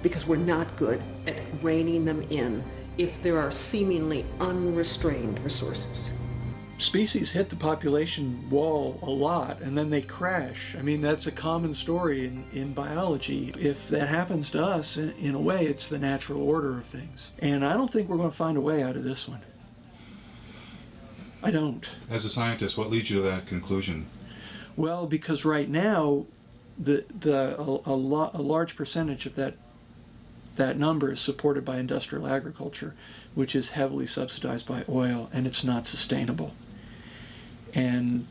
because we're not good at reining them in if there are seemingly unrestrained resources. Species hit the population wall a lot and then they crash. I mean, that's a common story in biology. If that happens to us, in a way, it's the natural order of things. And I don't think we're going to find a way out of this one. I don't. As a scientist, what leads you to that conclusion? Well, because right now, a large percentage of that number is supported by industrial agriculture, which is heavily subsidized by oil, and it's not sustainable. And,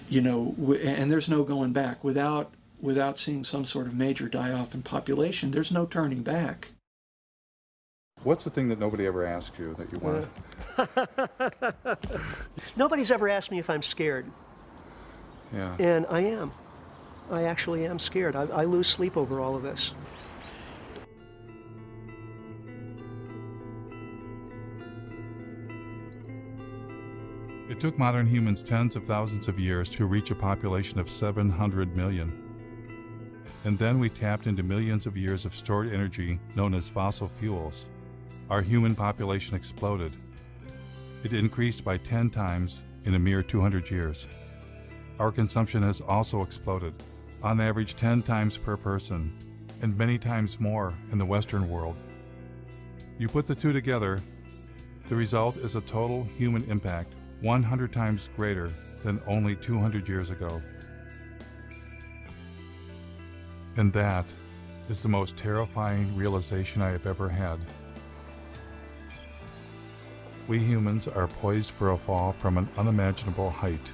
you know, and there's no going back. Without seeing some sort of major die-off in population, there's no turning back. What's the thing that nobody ever asked you that you wanted? Nobody's ever asked me if I'm scared. Yeah. And I am. I actually am scared. I lose sleep over all of this. It took modern humans tens of thousands of years to reach a population of 700 million. And then we tapped into millions of years of stored energy known as fossil fuels. Our human population exploded. It increased by 10 times in a mere 200 years. Our consumption has also exploded, on average 10 times per person, and many times more in the Western world. You put the two together, the result is a total human impact 100 times greater than only 200 years ago. And that is the most terrifying realization I have ever had. We humans are poised for a fall from an unimaginable height.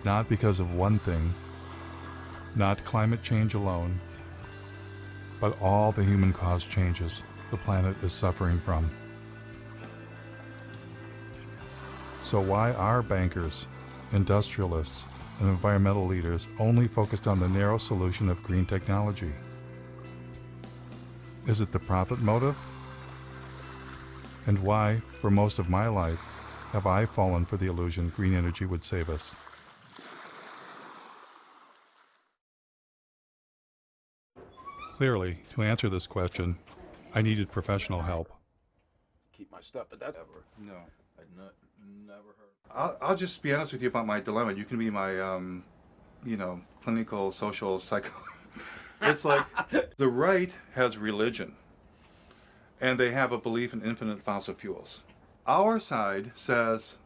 Not because of one thing, not climate change alone, but all the human-caused changes the planet is suffering from. So why are bankers, industrialists, and environmental leaders only focused on the narrow solution of green technology? Is it the profit motive? And why, for most of my life, have I fallen for the illusion green energy would save us? Clearly, to answer this question, I needed professional help. Keep my stuff, but that ever. No. I'd never heard. I'll just be honest with you about my dilemma. You can be my, clinical, social, psycho. It's like the right has religion, and they have a belief in infinite fossil fuels. Our side says,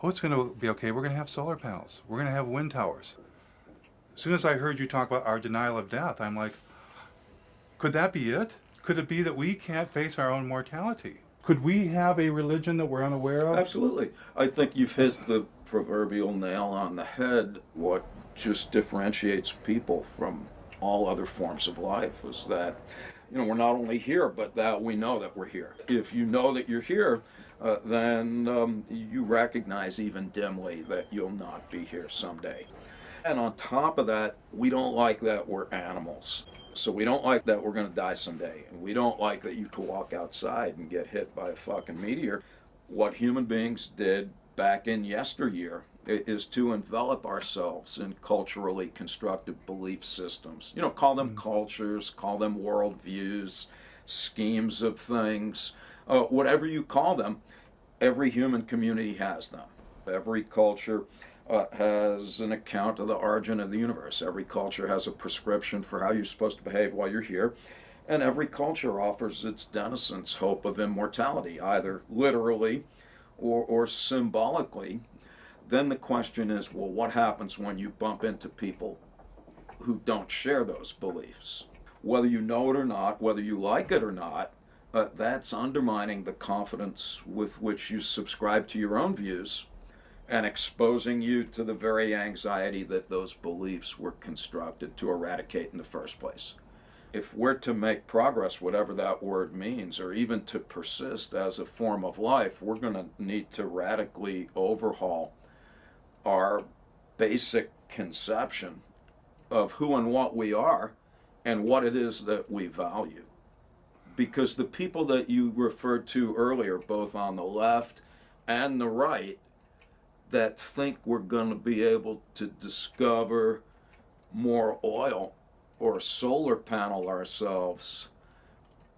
oh, it's going to be okay. We're going to have solar panels. We're going to have wind towers. As soon as I heard you talk about our denial of death, I'm like, could that be it? Could it be that we can't face our own mortality? Could we have a religion that we're unaware of? Absolutely. I think you've hit the proverbial nail on the head. What just differentiates people from all other forms of life is that, we're not only here, but that we know that we're here. If you know that you're here, then you recognize even dimly that you'll not be here someday. And on top of that, we don't like that we're animals. So we don't like that we're going to die someday. And we don't like that you could walk outside and get hit by a fucking meteor. What human beings did back in yesteryear is to envelop ourselves in culturally constructed belief systems. You know, call them cultures, call them worldviews, schemes of things, whatever you call them. Every human community has them. Every culture has an account of the origin of the universe. Every culture has a prescription for how you're supposed to behave while you're here. And every culture offers its denizens hope of immortality, either literally or symbolically. Then the question is, well, what happens when you bump into people who don't share those beliefs? Whether you know it or not, whether you like it or not, that's undermining the confidence with which you subscribe to your own views and exposing you to the very anxiety that those beliefs were constructed to eradicate in the first place. If we're to make progress, whatever that word means, or even to persist as a form of life, we're going to need to radically overhaul our basic conception of who and what we are and what it is that we value. Because the people that you referred to earlier, both on the left and the right, that think we're going to be able to discover more oil or solar panel ourselves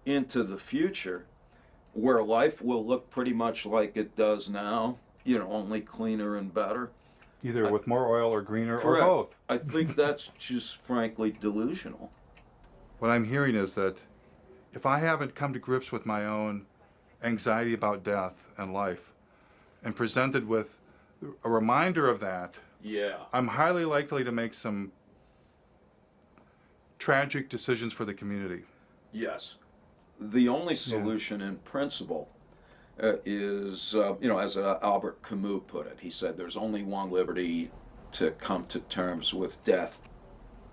into the future, where life will look pretty much like it does now, you know, only cleaner and better. Either with more oil or greener Correct. or both. I think that's just frankly delusional. What I'm hearing is that if I haven't come to grips with my own anxiety about death and life and presented with a reminder of that, yeah, I'm highly likely to make some tragic decisions for the community. Yes. The only solution in principle is, you know, as Albert Camus put it, he said, there's only one liberty: to come to terms with death.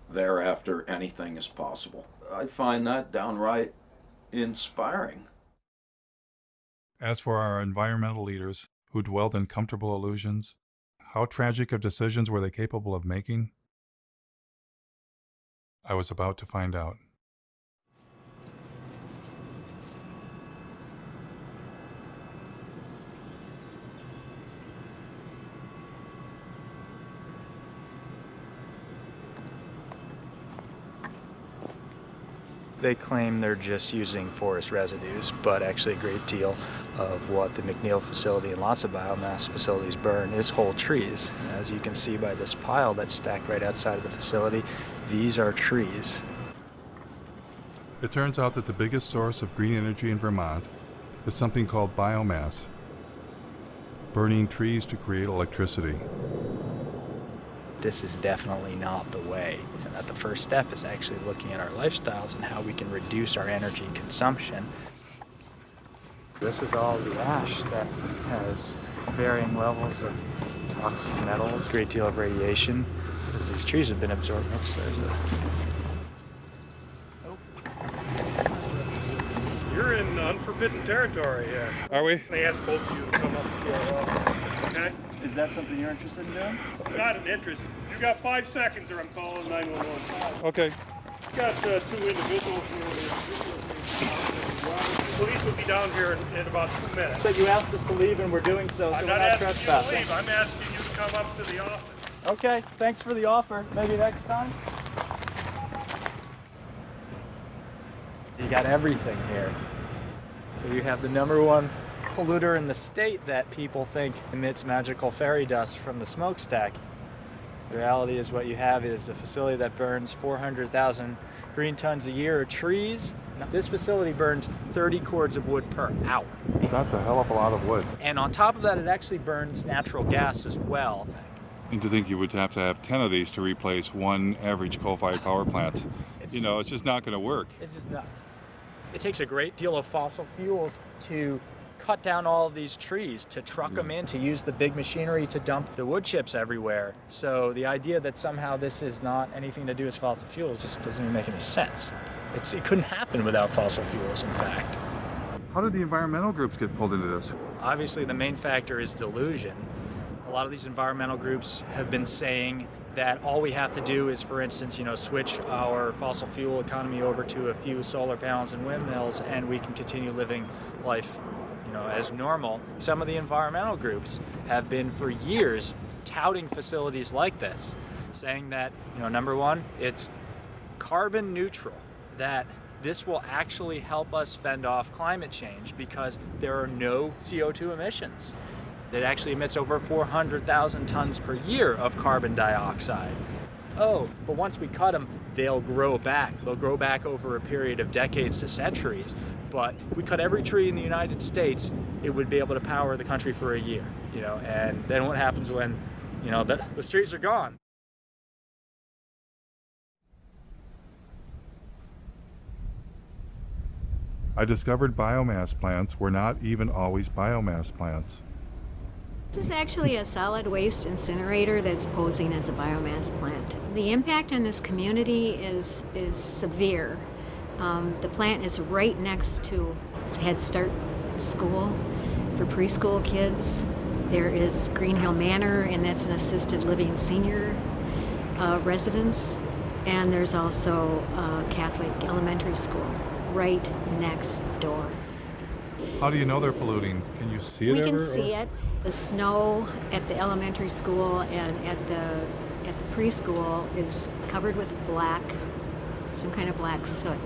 Thereafter, anything is possible. I find that downright inspiring. As for our environmental leaders who dwelled in comfortable illusions, how tragic of decisions were they capable of making? I was about to find out. They claim they're just using forest residues, but actually a great deal of what the McNeil facility and lots of biomass facilities burn is whole trees. As you can see by this pile that's stacked right outside of the facility, these are trees. It turns out that the biggest source of green energy in Vermont is something called biomass, burning trees to create electricity. This is definitely not the way, and that the first step is actually looking at our lifestyles and how we can reduce our energy consumption. This is all the ash that has varying levels of toxic metals, a great deal of radiation, because these trees have been absorbed. Oops, there's a... You're in unforbidden territory here. Are we? They asked both of you to come up here. Okay? Is that something you're interested in doing? It's not an interest. You got 5 seconds or I'm calling 911. Okay. You got 2 individuals here. Police will be down here in about 2 minutes. But you asked us to leave and we're doing so, I'm so not we're not asking you to trespassing. leave. I'm asking you to come up to the office. Okay, thanks for the offer. Maybe next time? You got everything here. So you have the #1 polluter in the state that people think emits magical fairy dust from the smokestack. The reality is what you have is a facility that burns 400,000 green tons a year of trees. Now, this facility burns 30 cords of wood per hour. That's a hell of a lot of wood. And on top of that, it actually burns natural gas as well. And to think you would have to have 10 of these to replace one average coal-fired power plant. You know, it's just not going to work. It's just nuts. It takes a great deal of fossil fuels to cut down all of these trees, to truck them in, to use the big machinery to dump the wood chips everywhere. So the idea that somehow this is not anything to do with fossil fuels just doesn't even make any sense. It couldn't happen without fossil fuels, in fact. How did the environmental groups get pulled into this? Obviously, the main factor is delusion. A lot of these environmental groups have been saying that all we have to do is, for instance, switch our fossil fuel economy over to a few solar panels and windmills, and we can continue living life, as normal. Some of the environmental groups have been for years touting facilities like this, saying that, number one, it's carbon neutral, that this will actually help us fend off climate change because there are no CO2 emissions. It actually emits over 400,000 tons per year of carbon dioxide. Oh, but once we cut them, they'll grow back. They'll grow back over a period of decades to centuries. But if we cut every tree in the United States, it would be able to power the country for a year, and then what happens when, the trees are gone? I discovered biomass plants were not even always biomass plants. This is actually a solid waste incinerator that's posing as a biomass plant. The impact on this community is severe. The plant is right next to its Head Start school for preschool kids. There is Green Hill Manor, and that's an assisted living senior residence. And there's also a Catholic elementary school right next door. How do you know they're polluting? Can you see it We ever? can see it. The snow at the elementary school and at the preschool is covered with black, some kind of black soot.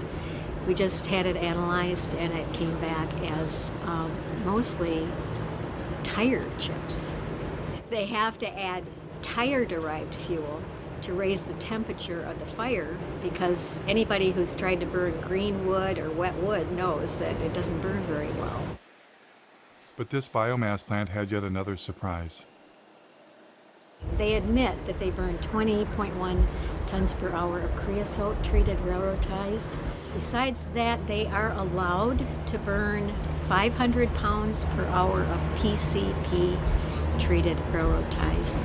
We just had it analyzed, and it came back as mostly tire chips. They have to add tire-derived fuel to raise the temperature of the fire, because anybody who's tried to burn green wood or wet wood knows that it doesn't burn very well. But this biomass plant had yet another surprise. They admit that they burn 20.1 tons per hour of creosote-treated railroad ties. Besides that, they are allowed to burn 500 pounds per hour of PCP-treated railroad ties.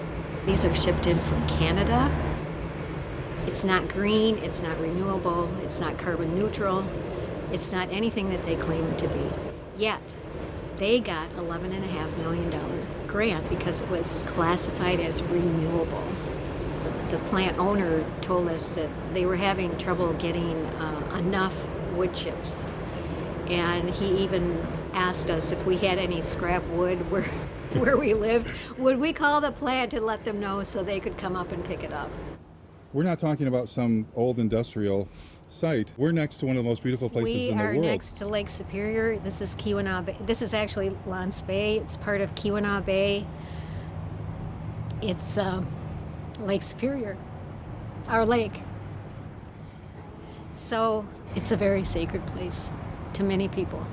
These are shipped in from Canada. It's not green, it's not renewable, it's not carbon neutral, it's not anything that they claim it to be. Yet, they got $11.5 million grant because it was classified as renewable. The plant owner told us that they were having trouble getting enough wood chips. And he even asked us if we had any scrap wood where we lived, would we call the plant and let them know so they could come up and pick it up. We're not talking about some old industrial site. We're next to one of the most beautiful places in the world. We are next to Lake Superior. This is Keweenaw Bay. This is actually Lance Bay. It's part of Keweenaw Bay. It's Lake Superior, our lake. So it's a very sacred place to many people.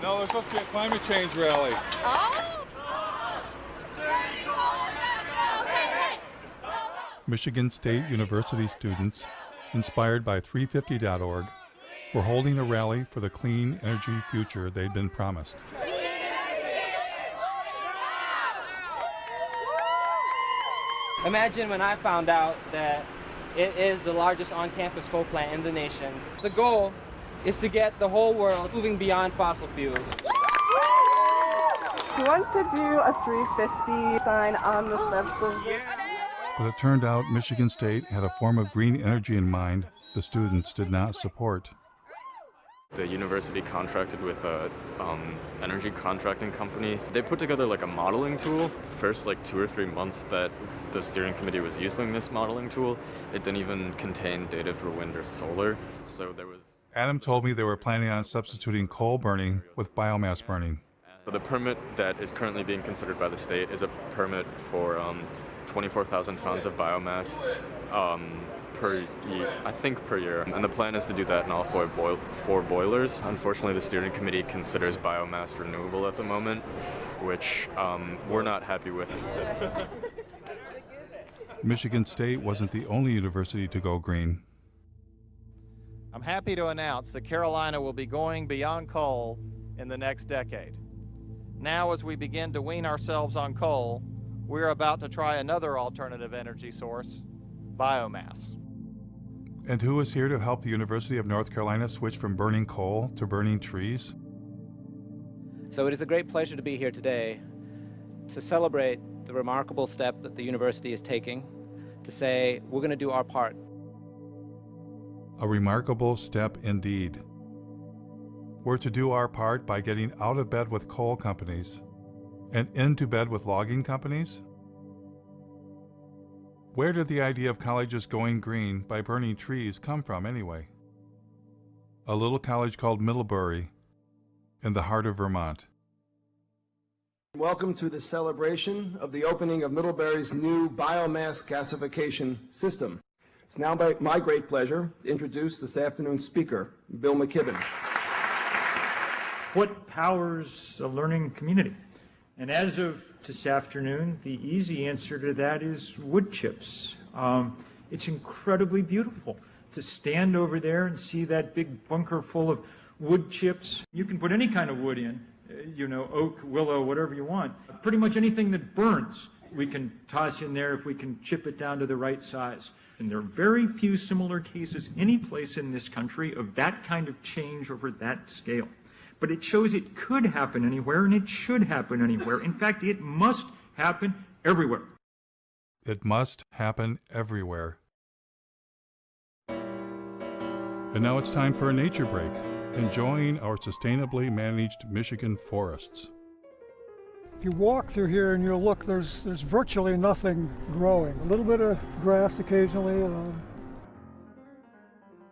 No, there's supposed to be a climate change rally. Michigan State University students, inspired by 350.org, were holding a rally for the clean energy future they'd been promised. Imagine when I found out that it is the largest on-campus coal plant in the nation. The goal is to get the whole world moving beyond fossil fuels. He wants to do a 350 sign on the steps of the... But it turned out Michigan State had a form of green energy in mind the students did not support. The university contracted with a energy contracting company. They put together like a modeling tool. First 2 or 3 months that the steering committee was using this modeling tool, it didn't even contain data for wind or solar. So there was... Adam told me they were planning on substituting coal burning with biomass burning. The permit that is currently being considered by the state is a permit for 24,000 tons of biomass per year. And the plan is to do that in all four boilers. Unfortunately, the steering committee considers biomass renewable at the moment, which we're not happy with. Michigan State wasn't the only university to go green. I'm happy to announce that Carolina will be going beyond coal in the next decade. Now, as we begin to wean ourselves on coal, we're about to try another alternative energy source, biomass. And who is here to help the University of North Carolina switch from burning coal to burning trees? So it is a great pleasure to be here today to celebrate the remarkable step that the university is taking to say we're going to do our part. A remarkable step indeed. We're to do our part by getting out of bed with coal companies and into bed with logging companies? Where did the idea of colleges going green by burning trees come from anyway? A little college called Middlebury in the heart of Vermont. Welcome to the celebration of the opening of Middlebury's new biomass gasification system. It's now my great pleasure to introduce this afternoon's speaker, Bill McKibben. What powers a learning community? And as of this afternoon, the easy answer to that is wood chips. It's incredibly beautiful to stand over there and see that big bunker full of wood chips. You can put any kind of wood in, oak, willow, whatever you want. Pretty much anything that burns, we can toss in there if we can chip it down to the right size. And there are very few similar cases any place in this country of that kind of change over that scale. But it shows it could happen anywhere, and it should happen anywhere. In fact, it must happen everywhere. It must happen everywhere. And now it's time for a nature break, enjoying our sustainably managed Michigan forests. If you walk through here and you look, there's virtually nothing growing. A little bit of grass occasionally.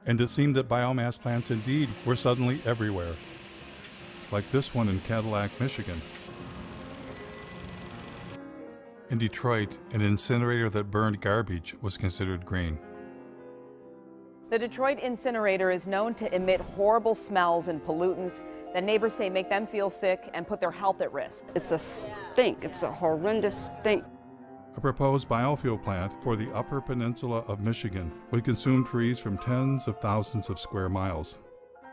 And it seemed that biomass plants indeed were suddenly everywhere. Like this one in Cadillac, Michigan. In Detroit, an incinerator that burned garbage was considered green. The Detroit incinerator is known to emit horrible smells and pollutants that neighbors say make them feel sick and put their health at risk. It's a stink. It's a horrendous stink. A proposed biofuel plant for the Upper Peninsula of Michigan would consume trees from tens of thousands of square miles.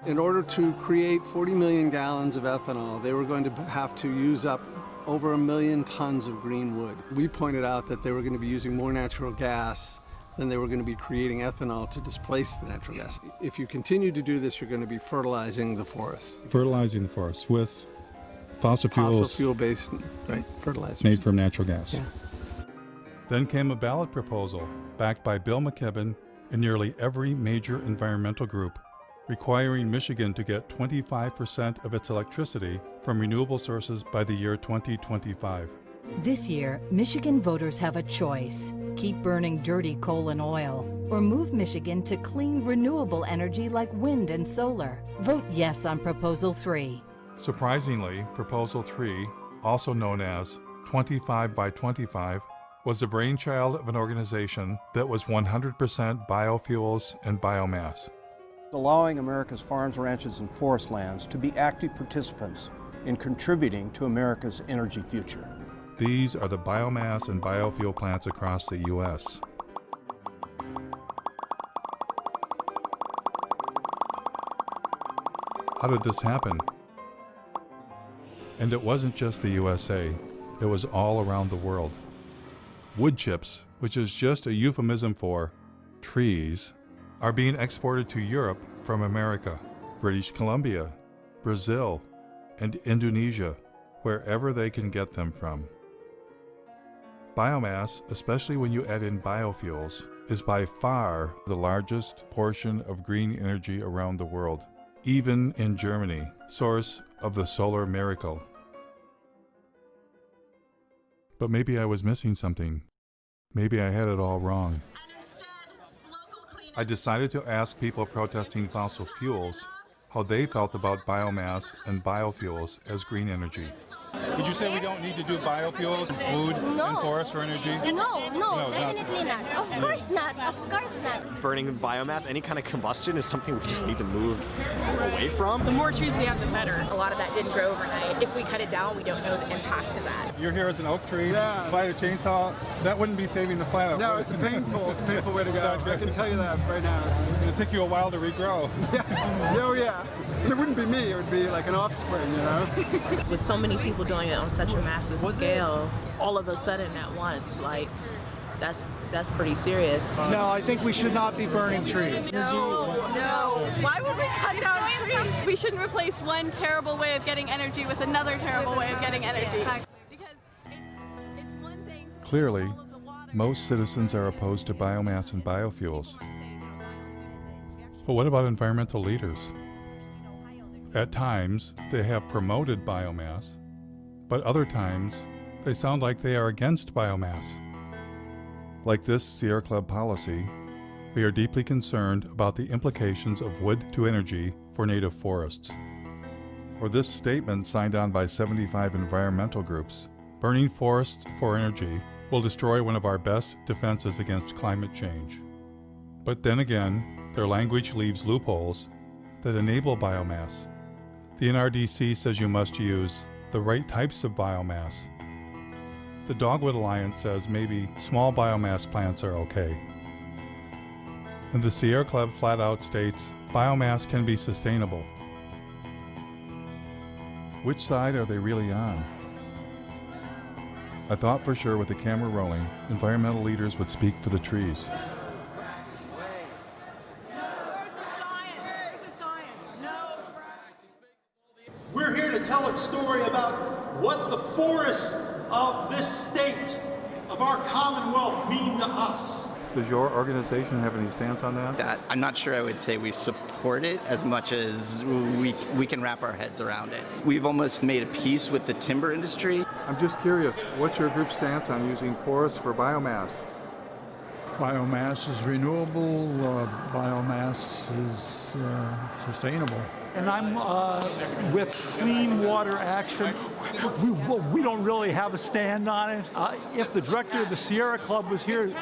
In order to create 40 million gallons of ethanol, they were going to have to use up over 1 million tons of green wood. We pointed out that they were going to be using more natural gas than they were going to be creating ethanol to displace the natural gas. If you continue to do this, you're going to be fertilizing the forest. Fertilizing the forest with fossil fuels. Fossil fuel-based fertilizers. Made from natural gas. Yeah. Then came a ballot proposal backed by Bill McKibben and nearly every major environmental group, requiring Michigan to get 25% of its electricity from renewable sources by the year 2025. This year, Michigan voters have a choice. Keep burning dirty coal and oil, or move Michigan to clean, renewable energy like wind and solar. Vote yes on Proposal 3. Surprisingly, Proposal 3, also known as 25 by 25, was the brainchild of an organization that was 100% biofuels and biomass. Allowing America's farms, ranches, and forest lands to be active participants in contributing to America's energy future. These are the biomass and biofuel plants across the U.S. How did this happen? And it wasn't just the USA, it was all around the world. Wood chips, which is just a euphemism for trees, are being exported to Europe from America, British Columbia, Brazil, and Indonesia, wherever they can get them from. Biomass, especially when you add in biofuels, is by far the largest portion of green energy around the world, even in Germany, source of the solar miracle. But maybe I was missing something. Maybe I had it all wrong. I decided to ask people protesting fossil fuels how they felt about biomass and biofuels as green energy. Did you say we don't need to do biofuels, food, and forest for energy? No, definitely not. Of course not. Of course not. Burning biomass, any kind of combustion is something we just need to move away from. The more trees we have, the better. A lot of that didn't grow overnight. If we cut it down, we don't know the impact of that. You're here as an oak tree, fight a chainsaw, that wouldn't be saving the planet. No, it's a painful way to go. I can tell you that right now. It'll take you a while to regrow. Oh yeah. It wouldn't be me, it would be like an offspring, you know? With so many people doing it on such a massive scale, all of a sudden at once, like, that's pretty serious. No, I think we should not be burning trees. No. Why would we cut down trees? We shouldn't replace one terrible way of getting energy with another terrible way of getting energy. Exactly. Because it's one thing. Clearly, most citizens are opposed to biomass and biofuels. But what about environmental leaders? At times, they have promoted biomass, but other times, they sound like they are against biomass. Like this Sierra Club policy, we are deeply concerned about the implications of wood to energy for native forests. Or this statement signed on by 75 environmental groups, burning forests for energy will destroy one of our best defenses against climate change. But then again, their language leaves loopholes that enable biomass. The NRDC says you must use the right types of biomass. The Dogwood Alliance says maybe small biomass plants are okay. And the Sierra Club flat out states biomass can be sustainable. Which side are they really on? I thought for sure with the camera rolling, environmental leaders would speak for the trees. We're here to tell a story about what the forests of this state, of our Commonwealth, mean to us. Does your organization have any stance on that? I'm not sure I would say we support it as much as we can wrap our heads around it. We've almost made a peace with the timber industry. I'm just curious, what's your group's stance on using forests for biomass? Biomass is renewable, biomass is sustainable. And I'm with Clean Water Action. We don't really have a stand on it. If the director of the Sierra Club was here,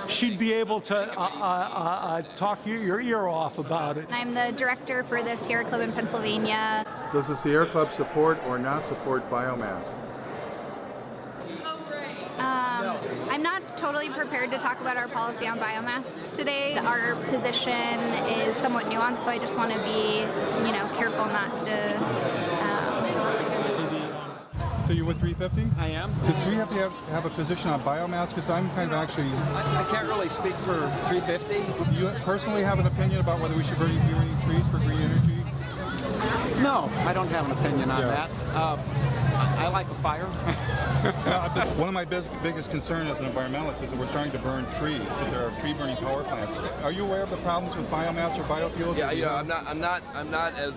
she'd be able to talk your ear off about it. I'm the director for the Sierra Club in Pennsylvania. Does the Sierra Club support or not support biomass? I'm not totally prepared to talk about our policy on biomass today. Our position is somewhat nuanced, so I just want to be, careful not to. So you're with 350? I am. Does 350 have a position on biomass? Because I'm kind of actually... I can't really speak for 350. Do you personally have an opinion about whether we should be burning trees for green energy? No, I don't have an opinion on that. I like a fire. One of my biggest concerns as an environmentalist is that we're starting to burn trees. So there are tree burning power plants. Are you aware of the problems with biomass or biofuels? Yeah. I'm not as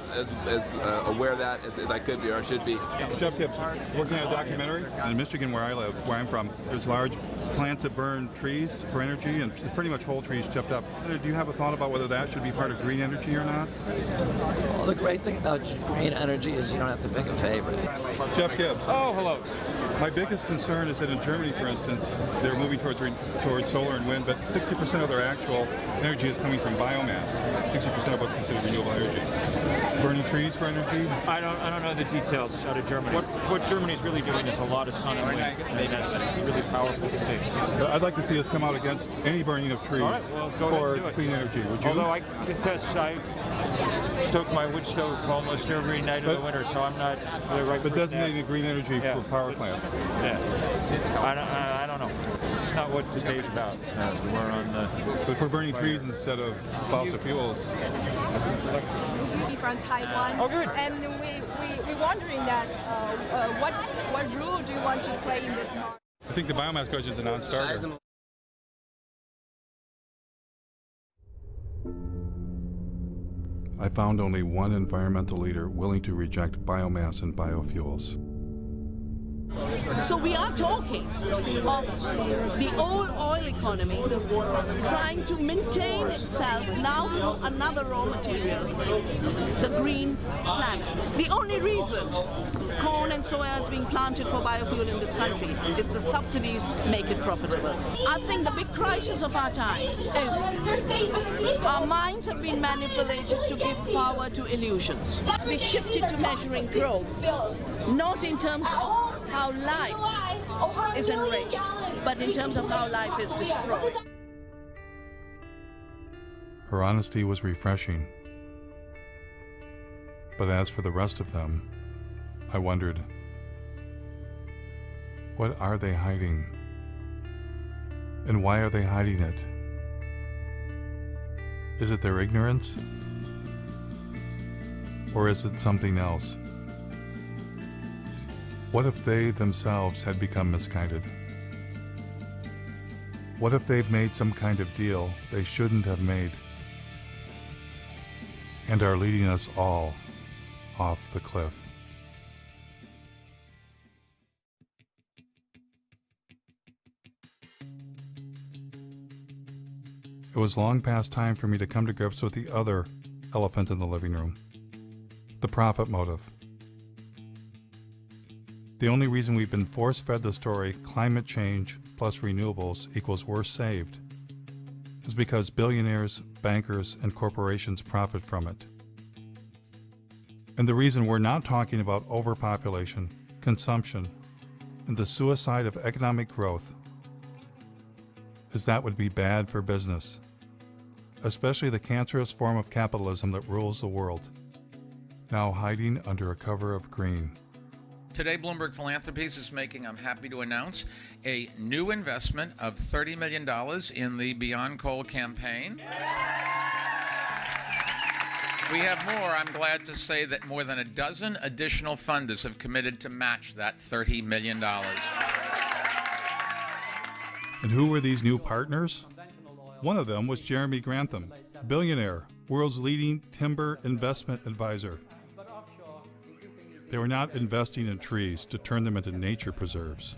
aware of that as I could be or should be. Jeff Gibbs, working on a documentary in Michigan, where I'm from. There's large plants that burn trees for energy, and pretty much whole trees chipped up. Do you have a thought about whether that should be part of green energy or not? Well, the great thing about green energy is you don't have to pick a favorite. Jeff Gibbs. Oh, hello. My biggest concern is that in Germany, for instance, they're moving towards solar and wind, but 60% of their actual energy is coming from biomass. 60% of what's considered renewable energy. Burning trees for energy? I don't know the details out of Germany. What Germany's really doing is a lot of sun and wind, and that's really powerful to see. I'd like to see us come out against any burning of trees for clean energy. Would you? Although I confess I stoke my wood stove almost every night of the winter, so I'm not the right. But designating green energy for power plants. Yeah, I don't know. It's not what today's about. We're on the. But we're burning trees instead of fossil fuels. This is from Taiwan. Oh, good. And we're wondering that what role do you want to play in this market? I think the biomass question is a non-starter. I found only one environmental leader willing to reject biomass and biofuels. So we are talking of the old oil economy trying to maintain itself now through another raw material, the green planet. The only reason corn and soya is being planted for biofuel in this country is the subsidies make it profitable. I think the big crisis of our times is our minds have been manipulated to give power to illusions. We shifted to measuring growth, not in terms of how life is enriched, but in terms of how life is destroyed. Her honesty was refreshing. But as for the rest of them, I wondered, what are they hiding? And why are they hiding it? Is it their ignorance? Or is it something else? What if they themselves had become misguided? What if they've made some kind of deal they shouldn't have made and are leading us all off the cliff? It was long past time for me to come to grips with the other elephant in the living room, the profit motive. The only reason we've been force-fed the story climate change plus renewables equals we're saved is because billionaires, bankers, and corporations profit from it. And the reason we're not talking about overpopulation, consumption, and the suicide of economic growth is that would be bad for business, especially the cancerous form of capitalism that rules the world, now hiding under a cover of green. Today, Bloomberg Philanthropies is making, I'm happy to announce, a new investment of $30 million in the Beyond Coal campaign. We have more. I'm glad to say that more than a dozen additional funders have committed to match that $30 million. And who were these new partners? One of them was Jeremy Grantham, billionaire, world's leading timber investment advisor. They were not investing in trees to turn them into nature preserves,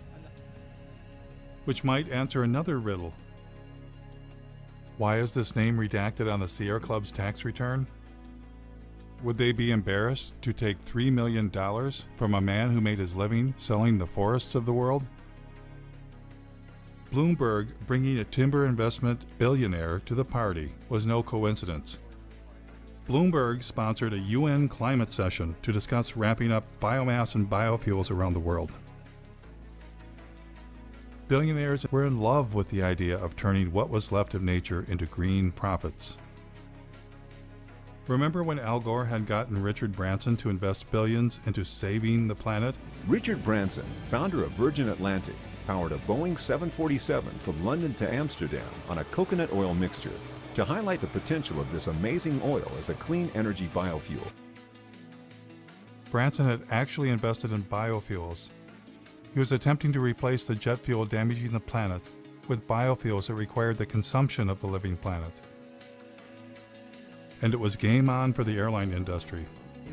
which might answer another riddle. Why is this name redacted on the Sierra Club's tax return? Would they be embarrassed to take $3 million from a man who made his living selling the forests of the world? Bloomberg bringing a timber investment billionaire to the party was no coincidence. Bloomberg sponsored a UN climate session to discuss ramping up biomass and biofuels around the world. Billionaires were in love with the idea of turning what was left of nature into green profits. Remember when Al Gore had gotten Richard Branson to invest billions into saving the planet? Richard Branson, founder of Virgin Atlantic, powered a Boeing 747 from London to Amsterdam on a coconut oil mixture to highlight the potential of this amazing oil as a clean energy biofuel. Branson had actually invested in biofuels. He was attempting to replace the jet fuel damaging the planet with biofuels that required the consumption of the living planet. And it was game on for the airline industry.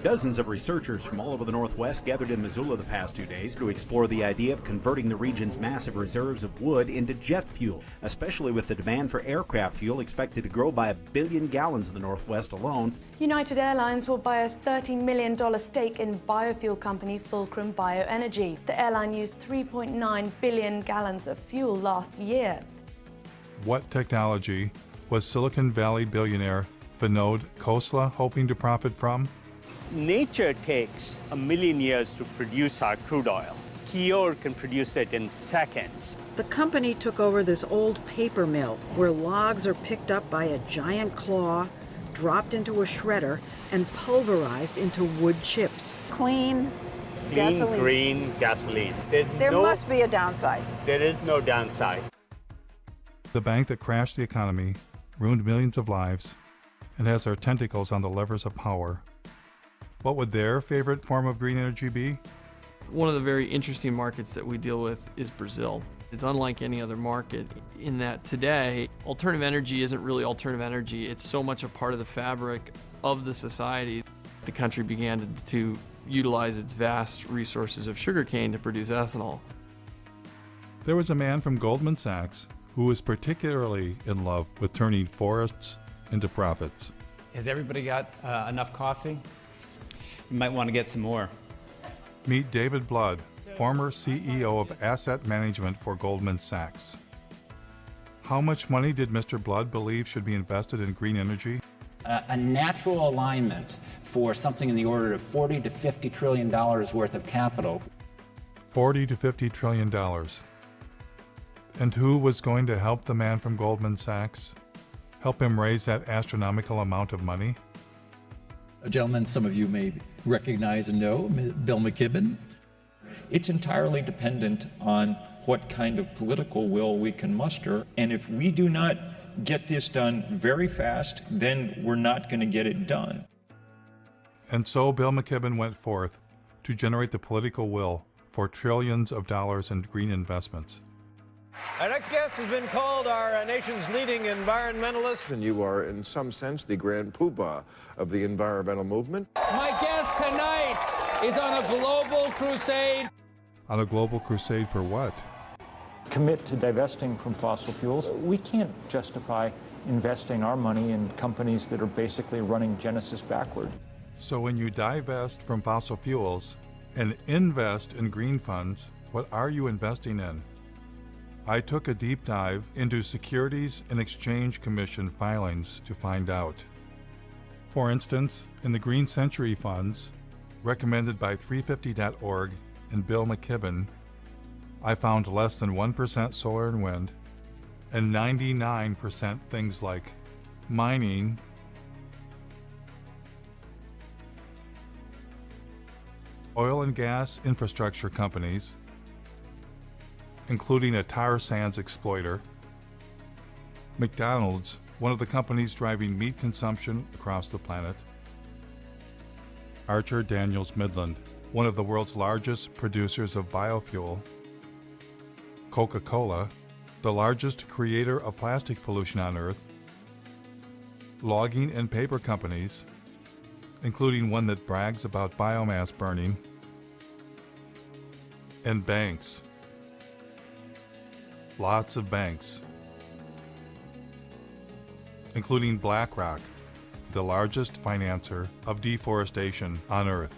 Dozens of researchers from all over the Northwest gathered in Missoula the past 2 days to explore the idea of converting the region's massive reserves of wood into jet fuel, especially with the demand for aircraft fuel expected to grow by 1 billion gallons in the Northwest alone. United Airlines will buy a $30 million stake in biofuel company Fulcrum Bioenergy. The airline used 3.9 billion gallons of fuel last year. What technology was Silicon Valley billionaire Vinod Khosla hoping to profit from? Nature takes 1 million years to produce our crude oil. Kior can produce it in seconds. The company took over this old paper mill where logs are picked up by a giant claw, dropped into a shredder, and pulverized into wood chips. Clean gasoline. Green gasoline. There must be a downside. There is no downside. The bank that crashed the economy, ruined millions of lives, and has their tentacles on the levers of power. What would their favorite form of green energy be? One of the very interesting markets that we deal with is Brazil. It's unlike any other market in that today, alternative energy isn't really alternative energy. It's so much a part of the fabric of the society. The country began to utilize its vast resources of sugarcane to produce ethanol. There was a man from Goldman Sachs who was particularly in love with turning forests into profits. Has everybody got enough coffee? You might want to get some more. Meet David Blood, former CEO of asset management for Goldman Sachs. How much money did Mr. Blood believe should be invested in green energy? A natural alignment for something in the order of $40 to $50 trillion worth of capital. $40 to $50 trillion. And who was going to help the man from Goldman Sachs? Help him raise that astronomical amount of money? A gentleman some of you may recognize and know, Bill McKibben. It's entirely dependent on what kind of political will we can muster. And if we do not get this done very fast, then we're not going to get it done. And so Bill McKibben went forth to generate the political will for trillions of dollars in green investments. Our next guest has been called our nation's leading environmentalist. And you are, in some sense, the grand poobah of the environmental movement. My guest tonight is on a global crusade. On a global crusade for what? Commit to divesting from fossil fuels. We can't justify investing our money in companies that are basically running Genesis backward. So when you divest from fossil fuels and invest in green funds, what are you investing in? I took a deep dive into Securities and Exchange Commission filings to find out. For instance, in the Green Century funds, recommended by 350.org and Bill McKibben, I found less than 1% solar and wind, and 99% things like mining, oil and gas infrastructure companies, including a tar sands exploiter, McDonald's, one of the companies driving meat consumption across the planet, Archer Daniels Midland, one of the world's largest producers of biofuel, Coca-Cola, the largest creator of plastic pollution on Earth, logging and paper companies, including one that brags about biomass burning, and banks. Lots of banks, including BlackRock, the largest financer of deforestation on Earth.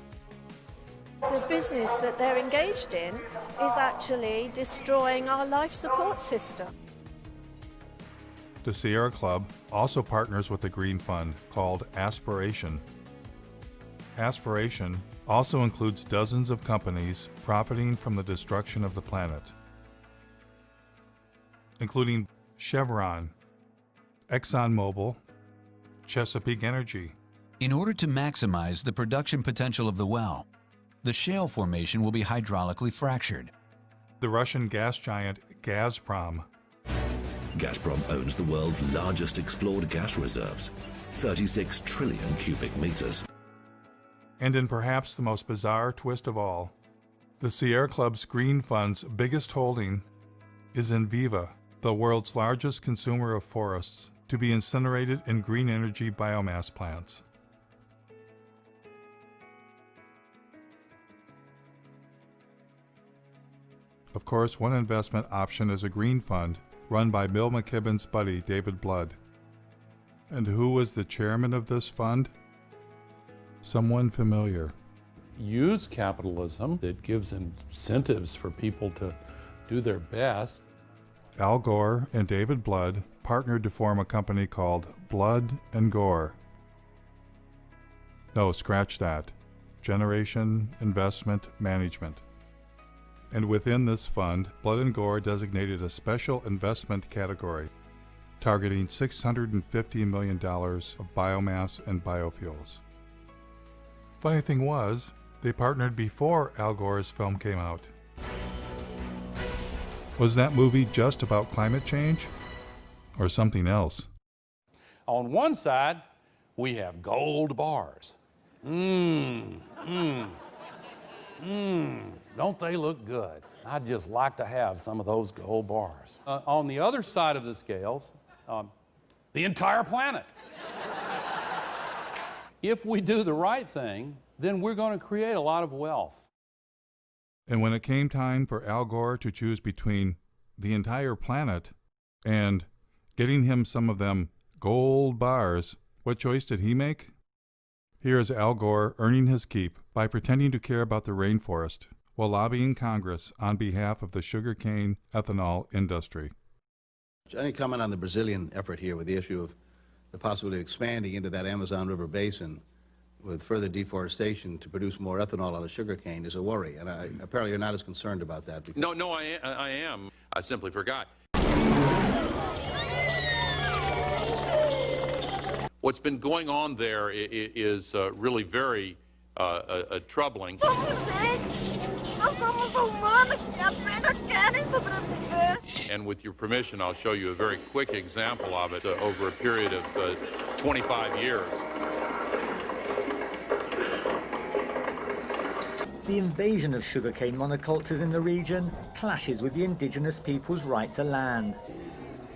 The business that they're engaged in is actually destroying our life support system. The Sierra Club also partners with a green fund called Aspiration. Aspiration also includes dozens of companies profiting from the destruction of the planet, including Chevron, ExxonMobil, Chesapeake Energy. In order to maximize the production potential of the well, the shale formation will be hydraulically fractured. The Russian gas giant Gazprom. Gazprom owns the world's largest explored gas reserves, 36 trillion cubic meters. And in perhaps the most bizarre twist of all, the Sierra Club's Green Fund's biggest holding is Enviva, the world's largest consumer of forests, to be incinerated in green energy biomass plants. Of course, one investment option is a green fund run by Bill McKibben's buddy, David Blood. And who was the chairman of this fund? Someone familiar. Use capitalism that gives incentives for people to do their best. Al Gore and David Blood partnered to form a company called Blood and Gore. No, scratch that. Generation Investment Management. And within this fund, Blood and Gore designated a special investment category, targeting $650 million of biomass and biofuels. Funny thing was, they partnered before Al Gore's film came out. Was that movie just about climate change? Or something else? On one side, we have gold bars. Don't they look good? I'd just like to have some of those gold bars. On the other side of the scales, the entire planet. If we do the right thing, then we're going to create a lot of wealth. And when it came time for Al Gore to choose between the entire planet and getting him some of them gold bars, what choice did he make? Here is Al Gore earning his keep by pretending to care about the rainforest while lobbying Congress on behalf of the sugarcane ethanol industry. Any comment on the Brazilian effort here with the issue of the possibility of expanding into that Amazon River basin with further deforestation to produce more ethanol out of sugarcane is a worry, and apparently you're not as concerned about that. Because No, I am. I simply forgot. What's been going on there is really very troubling. Nós somos humanos que apenas querem And with your permission, I'll show you a very quick example of it over a period of 25 years. The invasion of sugarcane monocultures in the region clashes with the indigenous people's right to land.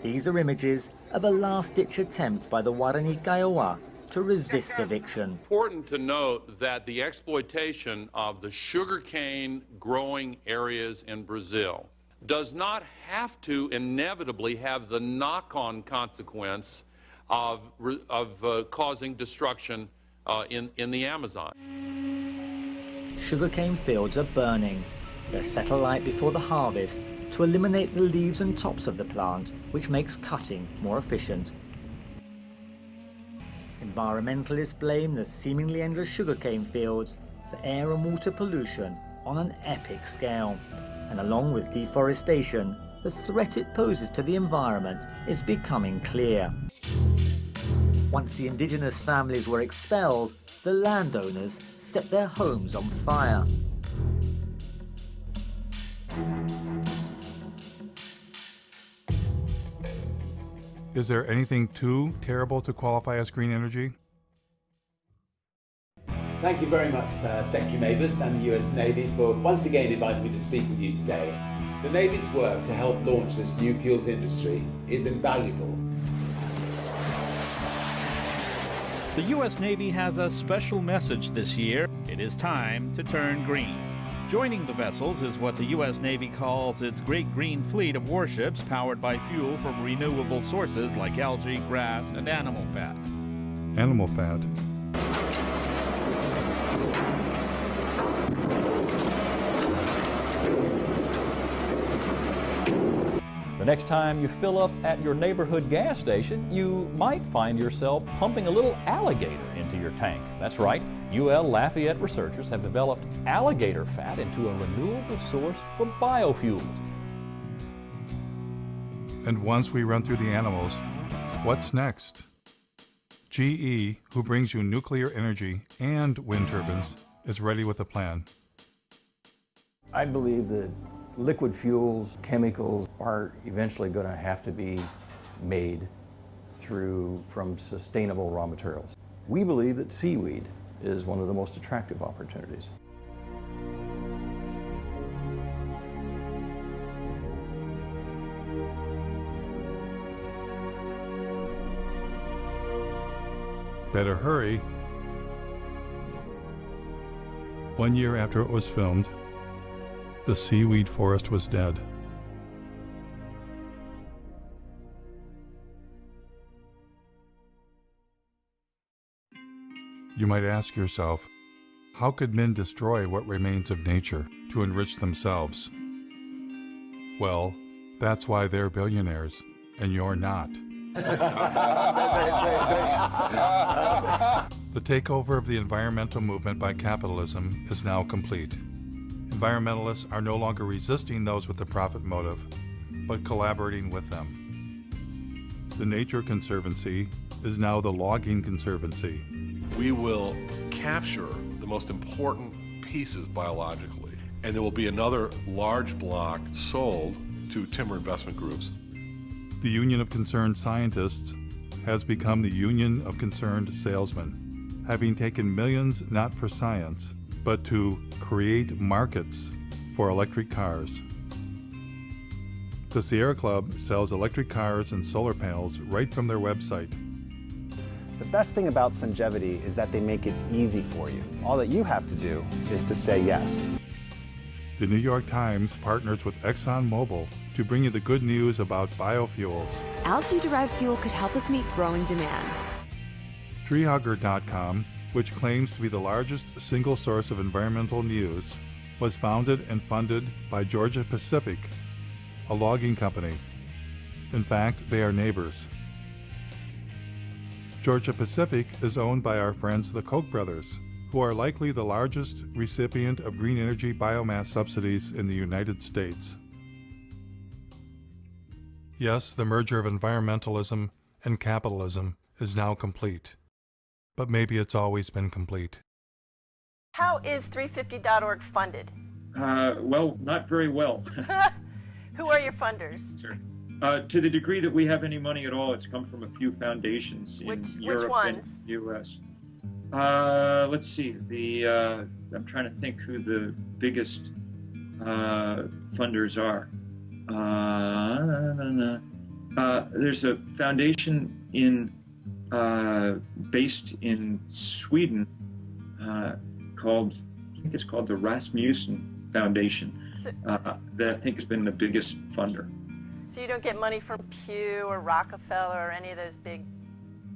These are images of a last-ditch attempt by the Guarani Kiowa to resist eviction. Important to note that the exploitation of the sugarcane growing areas in Brazil does not have to inevitably have the knock-on consequence of causing destruction in the Amazon. Sugarcane fields are burning. They're set alight before the harvest to eliminate the leaves and tops of the plant, which makes cutting more efficient. Environmentalists blame the seemingly endless sugarcane fields for air and water pollution on an epic scale. And along with deforestation, the threat it poses to the environment is becoming clear. Once the indigenous families were expelled, the landowners set their homes on fire. Is there anything too terrible to qualify as green energy? Thank you very much, Secretary Mavis and the US Navy for once again inviting me to speak with you today. The Navy's work to help launch this new fuels industry is invaluable. The U.S. Navy has a special message this year. It is time to turn green. Joining the vessels is what the U.S. Navy calls its Great Green Fleet of warships powered by fuel from renewable sources like algae, grass, and animal fat. Animal fat. The next time you fill up at your neighborhood gas station, you might find yourself pumping a little alligator into your tank. That's right, UL Lafayette researchers have developed alligator fat into a renewable source for biofuels. And once we run through the animals, what's next? GE, who brings you nuclear energy and wind turbines, is ready with a plan. I believe that liquid fuels, chemicals are eventually going to have to be made from sustainable raw materials. We believe that seaweed is one of the most attractive opportunities. Better hurry. 1 year after it was filmed, the seaweed forest was dead. You might ask yourself, how could men destroy what remains of nature to enrich themselves? Well, that's why they're billionaires, and you're not. The takeover of the environmental movement by capitalism is now complete. Environmentalists are no longer resisting those with the profit motive, but collaborating with them. The Nature Conservancy is now the Logging Conservancy. We will capture the most important pieces biologically, and there will be another large block sold to timber investment groups. The Union of Concerned Scientists has become the Union of Concerned Salesmen, having taken millions not for science, but to create markets for electric cars. The Sierra Club sells electric cars and solar panels right from their website. The best thing about Sungevity is that they make it easy for you. All that you have to do is to say yes. The New York Times partners with ExxonMobil to bring you the good news about biofuels. Algae-derived fuel could help us meet growing demand. Treehugger.com, which claims to be the largest single source of environmental news, was founded and funded by Georgia Pacific, a logging company. In fact, they are neighbors. Georgia Pacific is owned by our friends the Koch brothers, who are likely the largest recipient of green energy biomass subsidies in the United States. Yes, the merger of environmentalism and capitalism is now complete. But maybe it's always been complete. How is 350.org funded? Well, not very well. Who are your funders? Sure. To the degree that we have any money at all, it's come from a few foundations in Europe and the U.S. Let's see. I'm trying to think who the biggest funders are. There's a foundation based in Sweden called, I think it's called the Rasmussen Foundation, that I think has been the biggest funder. So you don't get money from Pew or Rockefeller or any of those big...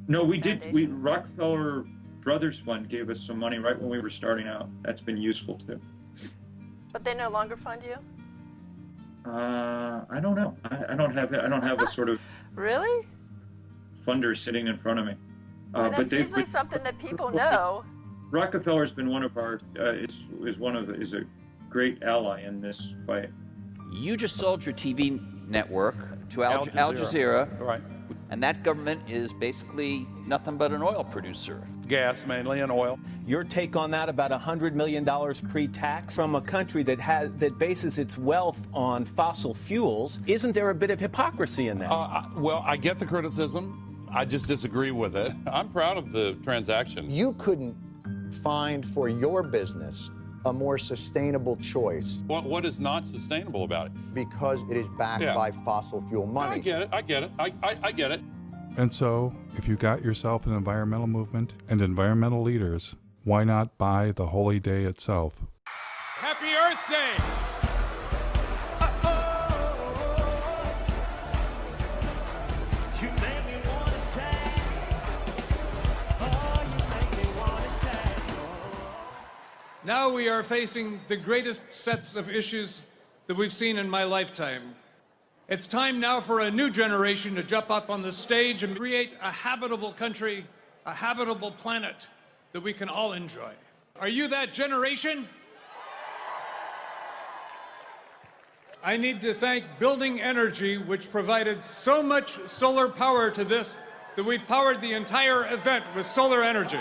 No, we did. Rockefeller Brothers Fund gave us some money right when we were starting out. That's been useful too. But they no longer fund you? I don't know. I don't have a sort of really funder sitting in front of me. But that's usually something that people know. Rockefeller's been one of our is a great ally in this fight. You just sold your TV network to Al Jazeera. Right. And that government is basically nothing but an oil producer. Gas mainly and oil. Your take on that, about $100 million pre-tax from a country that bases its wealth on fossil fuels. Isn't there a bit of hypocrisy in that? Well, I get the criticism. I just disagree with it. I'm proud of the transaction. You couldn't find for your business a more sustainable choice. What is not sustainable about it? Because it is backed by fossil fuel money. I get it. I get it. And so, if you got yourself an environmental movement and environmental leaders, why not buy the holy day itself? Happy Earth Day! Now we are facing the greatest sets of issues that we've seen in my lifetime. It's time now for a new generation to jump up on the stage and create a habitable country, a habitable planet that we can all enjoy. Are you that generation? I need to thank Building Energy, which provided so much solar power to this that we've powered the entire event with solar energy.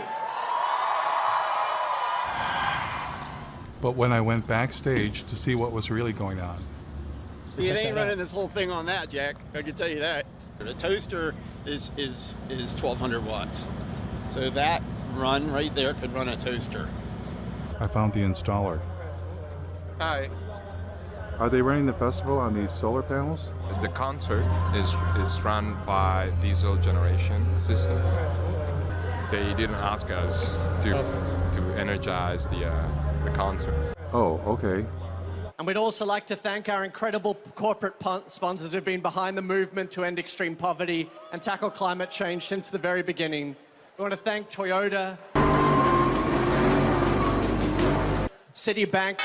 But when I went backstage to see what was really going on, You ain't running this whole thing on that, Jack. I can tell you that. The toaster is 1,200 watts. So that run right there could run a toaster. I found the installer. Hi. Are they running the festival on these solar panels? The concert is run by diesel generation system. They didn't ask us to energize the concert. Oh, okay. And we'd also like to thank our incredible corporate sponsors who've been behind the movement to end extreme poverty and tackle climate change since the very beginning. We want to thank Toyota, Citibank.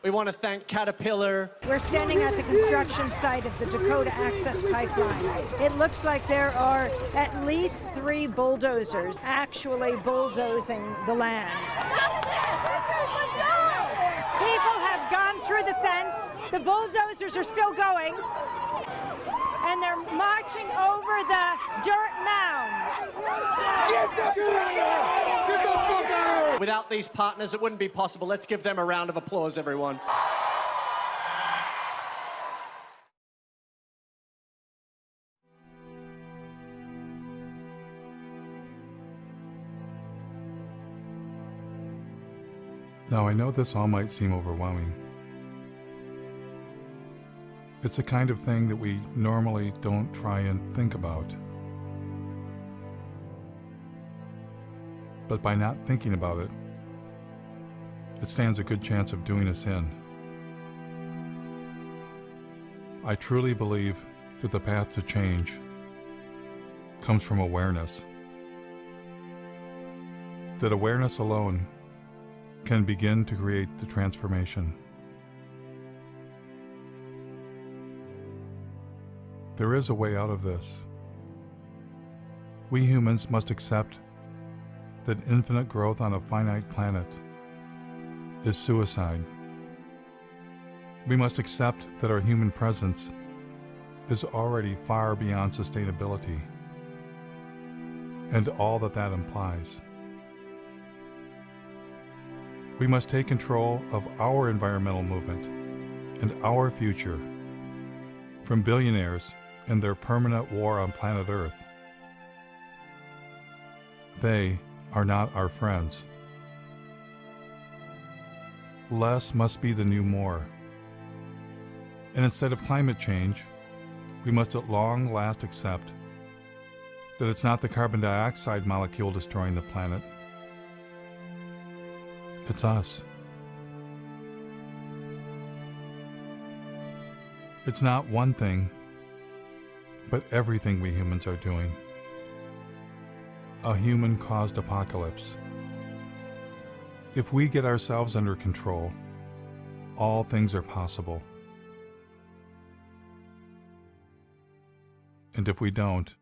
We want to thank Caterpillar. We're standing at the construction site of the Dakota Access Pipeline. It looks like there are at least 3 bulldozers actually bulldozing the land. People have gone through the fence. The bulldozers are still going. And they're marching over the dirt mounds. Without these partners, it wouldn't be possible. Let's give them a round of applause, everyone. Now, I know this all might seem overwhelming. It's the kind of thing that we normally don't try and think about. But by not thinking about it, it stands a good chance of doing us in. I truly believe that the path to change comes from awareness. That awareness alone can begin to create the transformation. There is a way out of this. We humans must accept that infinite growth on a finite planet is suicide. We must accept that our human presence is already far beyond sustainability and all that that implies. We must take control of our environmental movement and our future from billionaires and their permanent war on planet Earth. They are not our friends. Less must be the new more. And instead of climate change, we must at long last accept that it's not the carbon dioxide molecule destroying the planet. It's us. It's not one thing, but everything we humans are doing. A human-caused apocalypse. If we get ourselves under control, all things are possible. And if we don't,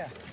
Yeah.